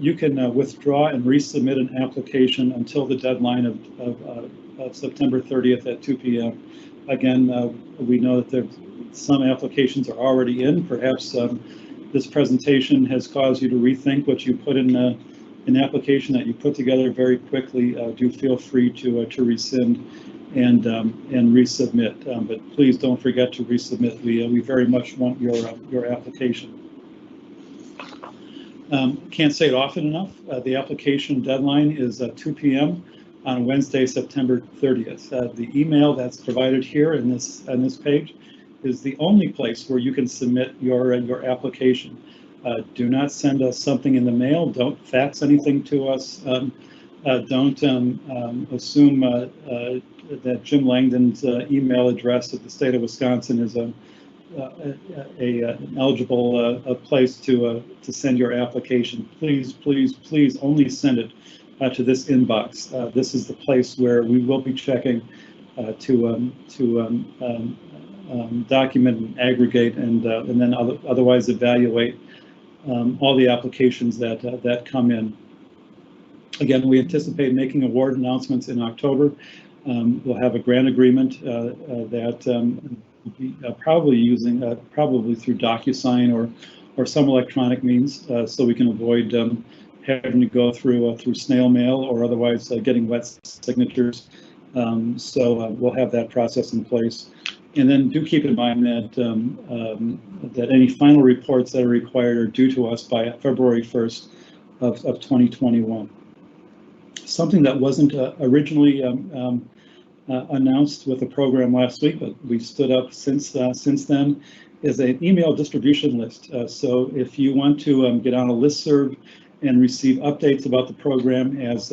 Speaker 1: you can withdraw and resubmit an application until the deadline of September 30th at 2 p.m. Again, we know that some applications are already in. Perhaps this presentation has caused you to rethink what you put in an application that you put together very quickly. Do feel free to rescind and resubmit. But please don't forget to resubmit. We very much want your application. Can't say it often enough. The application deadline is 2 p.m. on Wednesday, September 30th. The email that's provided here in this page is the only place where you can submit your application. Do not send us something in the mail. Don't fax anything to us. Don't assume that Jim Langdon's email address at the state of Wisconsin is an eligible place to send your application. Please, please, please only send it to this inbox. This is the place where we will be checking to document and aggregate and then otherwise evaluate all the applications that come in. Again, we anticipate making award announcements in October. We'll have a grant agreement that we'll be probably through DocuSign or some electronic means, so we can avoid having to go through snail mail or otherwise getting wet signatures. So we'll have that process in place. And then do keep in mind that any final reports that are required are due to us by February 1st of 2021. Something that wasn't originally announced with the program last week, but we stood up since then, is an email distribution list. So if you want to get on a listserv and receive updates about the program as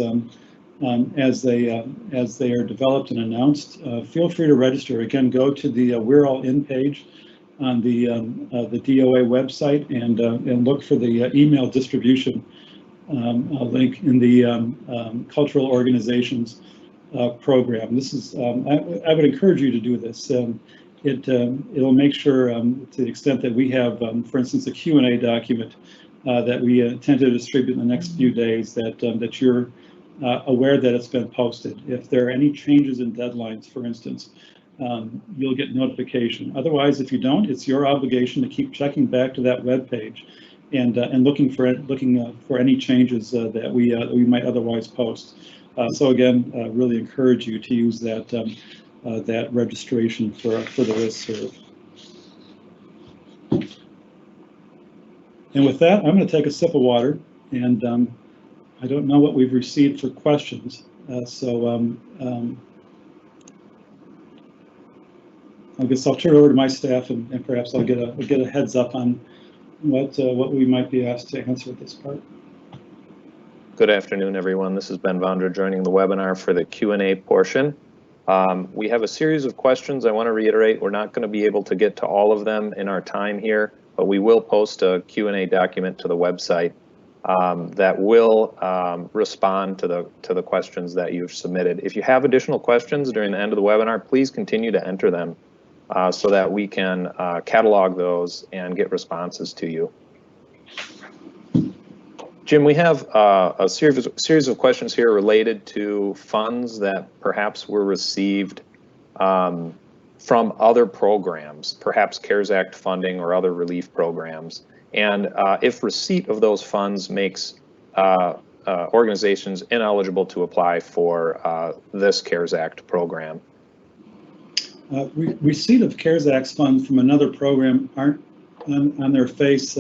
Speaker 1: they are developed and announced, feel free to register. Again, go to the We're All In page on the DOA website and look for the email distribution link in the cultural organizations program. This is I would encourage you to do this. It'll make sure, to the extent that we have, for instance, a Q&A document that we intend to distribute in the next few days, that you're aware that it's been posted. If there are any changes in deadlines, for instance, you'll get notification. Otherwise, if you don't, it's your obligation to keep checking back to that web page and looking for any changes that we might otherwise post. So again, really encourage you to use that that registration for the listserv. And with that, I'm going to take a sip of water, and I don't know what we've received for questions, so I guess I'll turn it over to my staff, and perhaps I'll get a heads up on what we might be asked to answer at this part.
Speaker 3: Good afternoon, everyone. This is Ben Vondra joining the webinar for the Q&A portion. We have a series of questions. I want to reiterate, we're not going to be able to get to all of them in our time here, but we will post a Q&A document to the website that will respond to the questions that you've submitted. If you have additional questions during the end of the webinar, please continue to enter them so that we can catalog those and get responses to you. Jim, we have a series of questions here related to funds that perhaps were received from other programs, perhaps CARES Act funding or other relief programs. And if receipt of those funds makes organizations ineligible to apply for this CARES Act program.
Speaker 1: Receipt of CARES Act funds from another program aren't on their face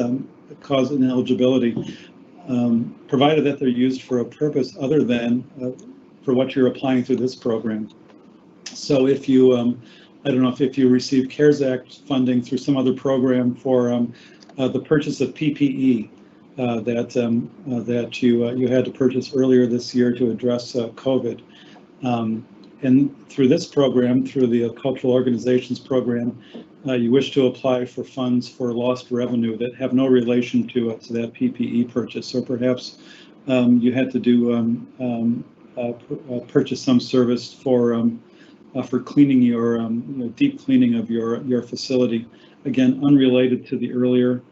Speaker 1: cause ineligibility. Provided that they're used for a purpose other than for what you're applying through this program. So if you, I don't know if you receive CARES Act funding through some other program for the purchase of PPE that you had to purchase earlier this year to address COVID. And through this program, through the Cultural Organizations Program, you wish to apply for funds for lost revenue that have no relation to that PPE purchase, or perhaps you had to do purchase some service for cleaning your deep cleaning of your facility. Again, unrelated to the earlier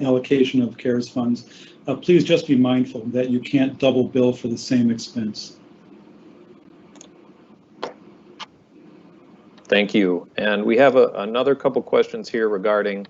Speaker 1: allocation of CARES funds. Please just be mindful that you can't double bill for the same expense.
Speaker 3: Thank you. And we have another couple questions here regarding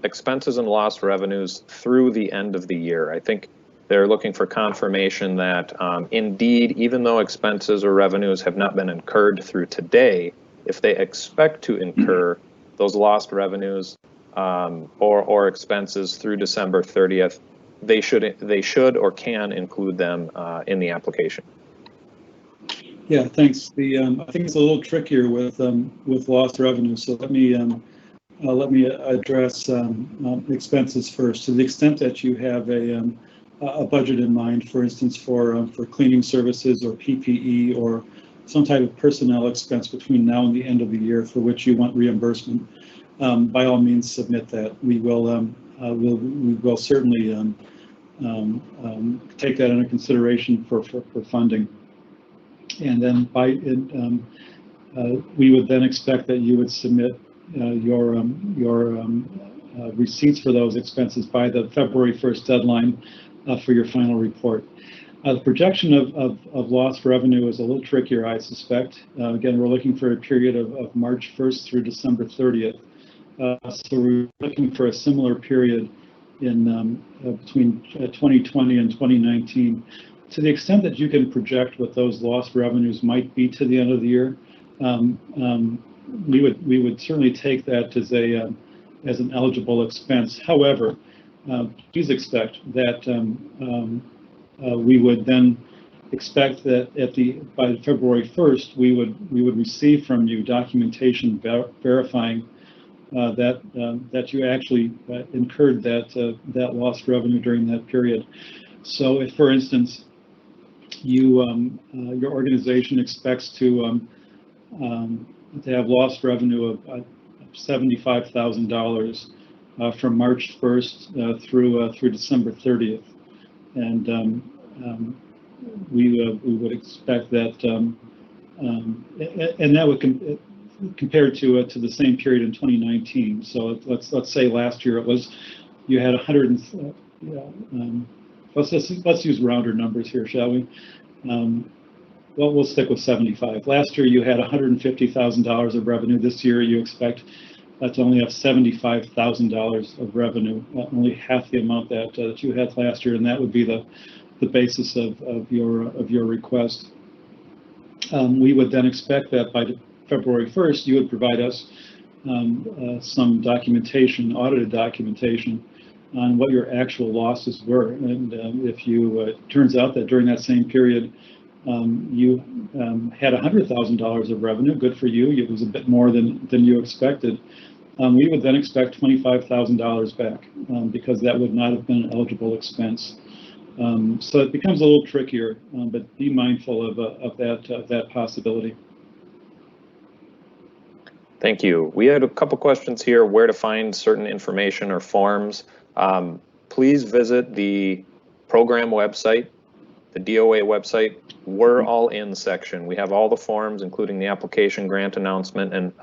Speaker 3: expenses and lost revenues through the end of the year. I think they're looking for confirmation that indeed, even though expenses or revenues have not been incurred through today, if they expect to incur those lost revenues or expenses through December 30th, they should or can include them in the application.
Speaker 1: Yeah, thanks. I think it's a little trickier with lost revenue. So let me address expenses first. To the extent that you have a budget in mind, for instance, for cleaning services or PPE or some type of personnel expense between now and the end of the year for which you want reimbursement, by all means submit that. We will certainly take that into consideration for funding. And then we would then expect that you would submit your receipts for those expenses by the February 1st deadline for your final report. The projection of lost revenue is a little trickier, I suspect. Again, we're looking for a period of March 1st through December 30th. So we're looking for a similar period in between 2020 and 2019. To the extent that you can project what those lost revenues might be to the end of the year, we would certainly take that as an eligible expense. However, please expect that we would then expect that by February 1st we would receive from you documentation verifying that you actually incurred that lost revenue during that period. So if, for instance, your organization expects to have lost revenue of $75,000 from March 1st through December 30th, and we would expect that, and that would compared to the same period in 2019. So let's say last year you had 100. Let's use rounder numbers here, shall we? Well, we'll stick with 75. Last year you had $150,000 of revenue. This year you expect to only have $75,000 of revenue, only half the amount that you had last year, and that would be the basis of your request. We would then expect that by February 1st you would provide us some documentation, audited documentation, on what your actual losses were. And if it turns out that during that same period you had $100,000 of revenue, good for you. It was a bit more than you expected. we would then expect $25,000 back because that would not have been an eligible expense. So it becomes a little trickier, but be mindful of that possibility.
Speaker 3: Thank you. We had a couple questions here, where to find certain information or forms. Please visit the program website, the DOA website. We're all in section. We have all the forms, including the application, grant announcement, and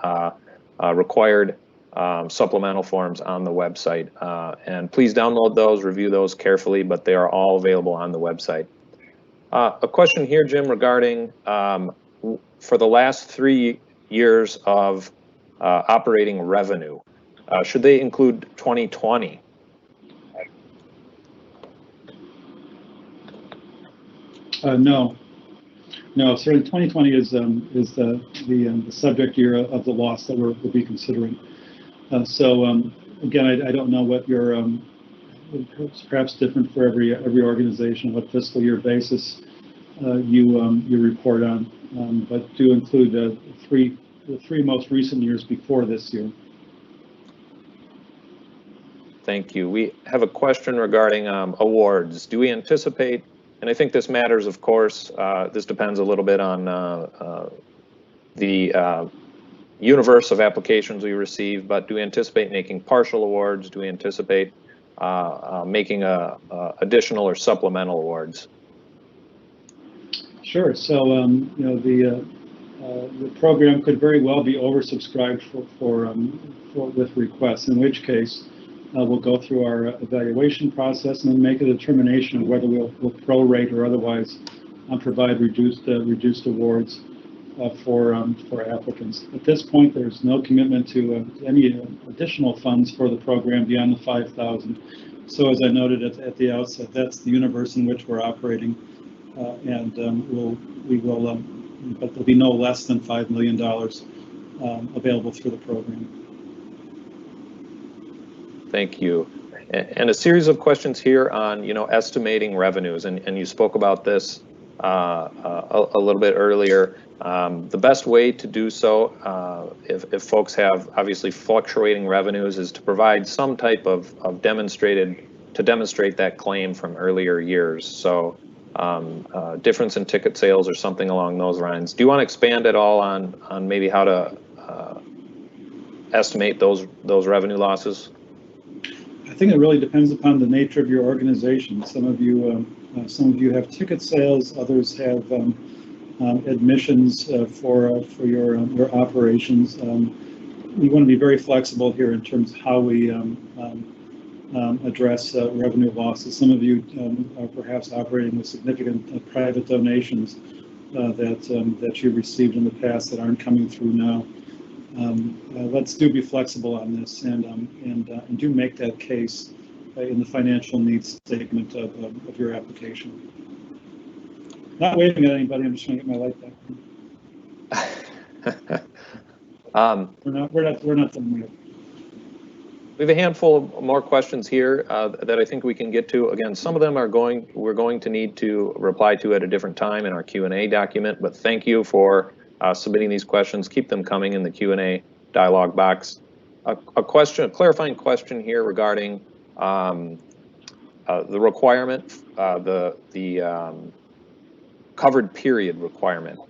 Speaker 3: required supplemental forms on the website. And please download those, review those carefully, but they are all available on the website. A question here, Jim, regarding for the last 3 years of operating revenue, should they include 2020?
Speaker 1: No, certainly 2020 is the subject year of the loss that we'll be considering. So again, I don't know what your it's perhaps different for every organization, what fiscal year basis you report on, but do include the three most recent years before this year.
Speaker 3: Thank you. We have a question regarding awards. Do we anticipate, and I think this matters, of course, this depends a little bit on the universe of applications we receive, but do we anticipate making partial awards? Do we anticipate making additional or supplemental awards?
Speaker 1: Sure. So, you know, the program could very well be oversubscribed with requests, in which case we'll go through our evaluation process and then make a determination of whether we'll prorate or otherwise provide reduced awards for applicants. At this point, there's no commitment to any additional funds for the program beyond the $5,000. So, as I noted at the outset, that's the universe in which we're operating, and but there'll be no less than $5 million available through the program.
Speaker 3: Thank you. And a series of questions here on, you know, estimating revenues, and you spoke about this a little bit earlier. The best way to do so, if folks have obviously fluctuating revenues, is to provide some type of demonstrate that claim from earlier years. So difference in ticket sales or something along those lines. Do you want to expand at all on maybe how to estimate those revenue losses?
Speaker 1: I think it really depends upon the nature of your organization. Some of you have ticket sales, others have admissions for your operations. We want to be very flexible here in terms of how we address revenue losses. Some of you are perhaps operating with significant private donations that you received in the past that aren't coming through now. Let's be flexible on this and do make that case in the financial needs statement of your application. Not waving at anybody. I'm just trying to get my light back. We're not done yet.
Speaker 3: We have a handful of more questions here that I think we can get to. Again, some of them we're going to need to reply to at a different time in our Q&A document, but thank you for submitting these questions. Keep them coming in the Q&A dialog box. A clarifying question here regarding the requirement, the covered period requirement.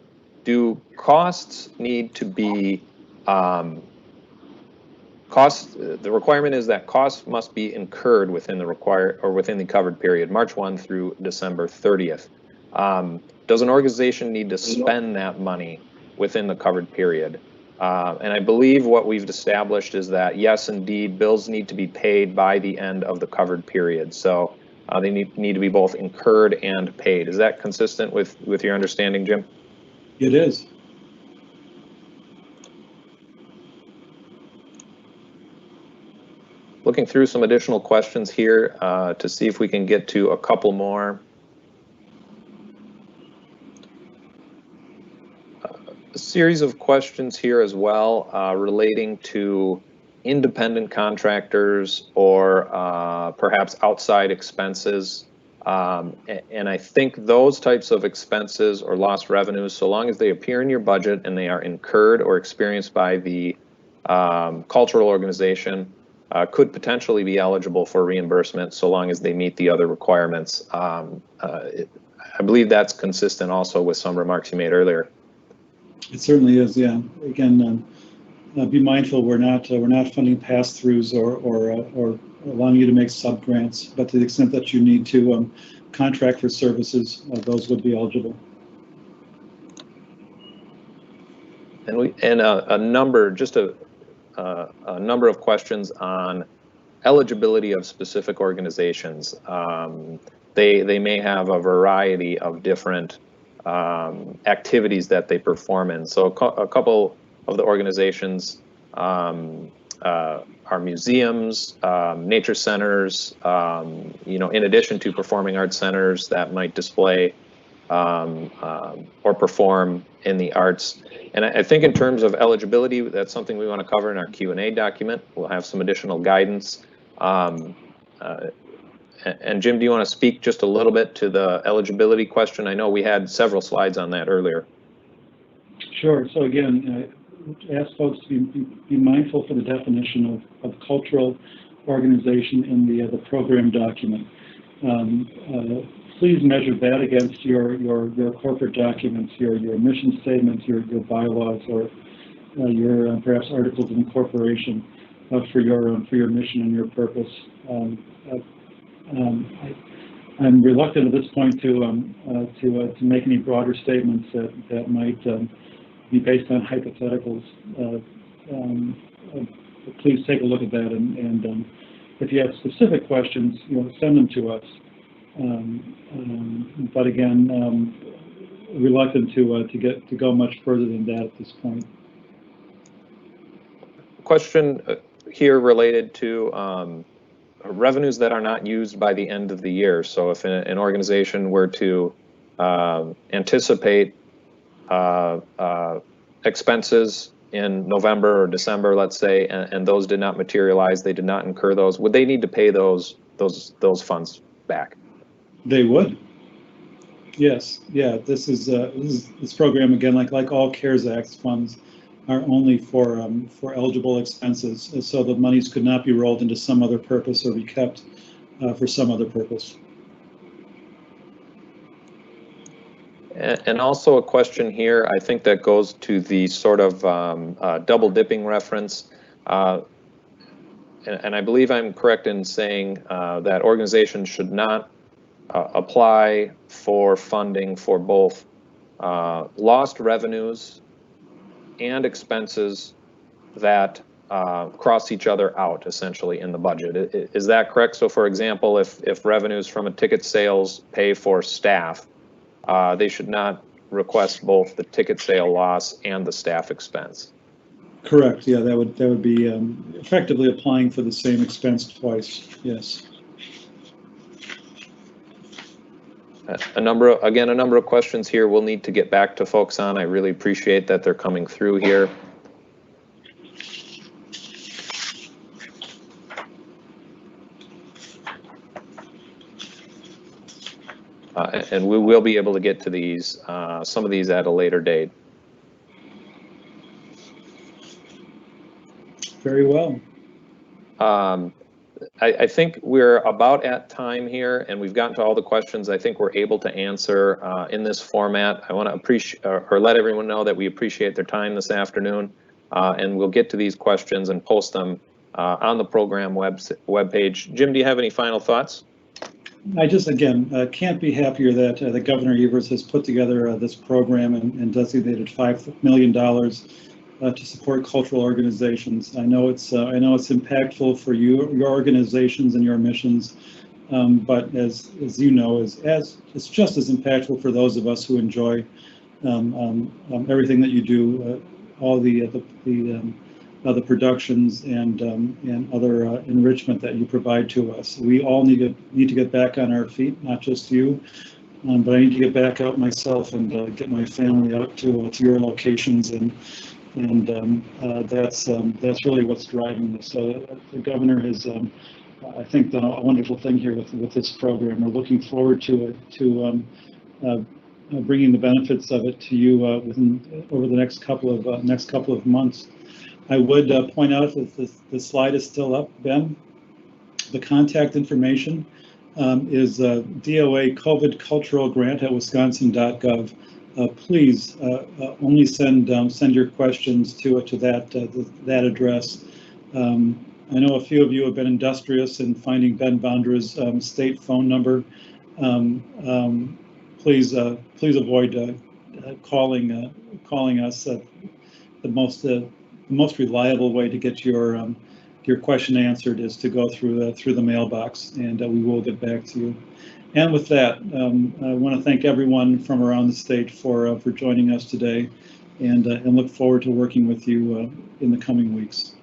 Speaker 3: Do costs need to be the requirement is that costs must be incurred within the covered period, March 1 through December 30th. Does an organization need to spend that money within the covered period? And I believe what we've established is that, yes, indeed, bills need to be paid by the end of the covered period. So they need to be both incurred and paid. Is that consistent with your understanding, Jim?
Speaker 1: It is.
Speaker 3: Looking through some additional questions here to see if we can get to a couple more. A series of questions here as well relating to independent contractors or perhaps outside expenses. And I think those types of expenses or lost revenues, so long as they appear in your budget and they are incurred or experienced by the cultural organization could potentially be eligible for reimbursement so long as they meet the other requirements. I believe that's consistent also with some remarks you made earlier.
Speaker 1: It certainly is, yeah. Again, be mindful we're not funding pass-throughs or allowing you to make sub-grants, but to the extent that you need to contract for services, those would be eligible.
Speaker 3: And a number of questions on eligibility of specific organizations. They may have a variety of different activities that they perform in. So a couple of the organizations are museums, nature centers, in addition to performing arts centers that might display or perform in the arts. And I think in terms of eligibility, that's something we want to cover in our Q&A document. We'll have some additional guidance. And Jim, do you want to speak just a little bit to the eligibility question? I know we had several slides on that earlier.
Speaker 1: Sure. So again, ask folks to be mindful for the definition of cultural organization in the program document. Please measure that against your corporate documents, your mission statements, your bylaws, or your perhaps articles of incorporation for your mission and your purpose. I'm reluctant at this point to make any broader statements that might be based on hypotheticals. Please take a look at that, and if you have specific questions, send them to us. But again, reluctant to go much further than that at this point. Question
Speaker 3: here related to revenues that are not used by the end of the year. So if an organization were to anticipate expenses in November or December, let's say, and those did not materialize, they did not incur those, would they need to pay those funds back? They would. Yes. Yeah. This program, again, like all CARES Act funds, are only for eligible expenses, so the monies could not be rolled into some other purpose or be kept for some other purpose. And also a question here, I think that goes to the sort of double dipping reference. And I believe I'm correct in saying that organizations should not apply for funding for both lost revenues and expenses that cross each other out essentially in the budget. Is that correct? So for example, if revenues from a ticket sales pay for staff, they should not request both the ticket sale loss and the staff expense. Correct. Yeah, that would be effectively applying for the same expense twice. Yes. A number of questions here we'll need to get back to folks on. I really appreciate that they're coming through here. And we will be able to get to these, some of these at a later date. Very well. I think we're about at time here, and we've gotten to all the questions I think we're able to answer in this format. I want to appreciate or let everyone know that we appreciate their time this afternoon, and we'll get to these questions and post them on the program webpage. Jim, do you have any final thoughts? I just, again, can't be happier that the Governor Evers has put together this program and designated $5 million to support cultural organizations. I know it's impactful for your organizations and your missions, but as you know, it's just as impactful for those of us who enjoy everything that you do, all the productions and other enrichment that you provide to us. We all need to get back on our feet, not just you, but I need to get back out myself and get my family out to your locations, and that's really what's driving this. So the governor has, I think, done a wonderful thing here with this program. We're looking forward to
Speaker 1: bringing the benefits of it to you over the next couple of months. I would point out that the slide is still up, Ben. The contact information is DOA COVID Cultural Grant at wisconsin.gov. Please only send your questions to that address. I know a few of you have been industrious in finding Ben Vondra's state phone number. Please avoid calling us. The most reliable way to get your question answered is to go through the mailbox, and we will get back to you. And with that, I want to thank everyone from around the state for joining us today, and look forward to working with you in the coming weeks.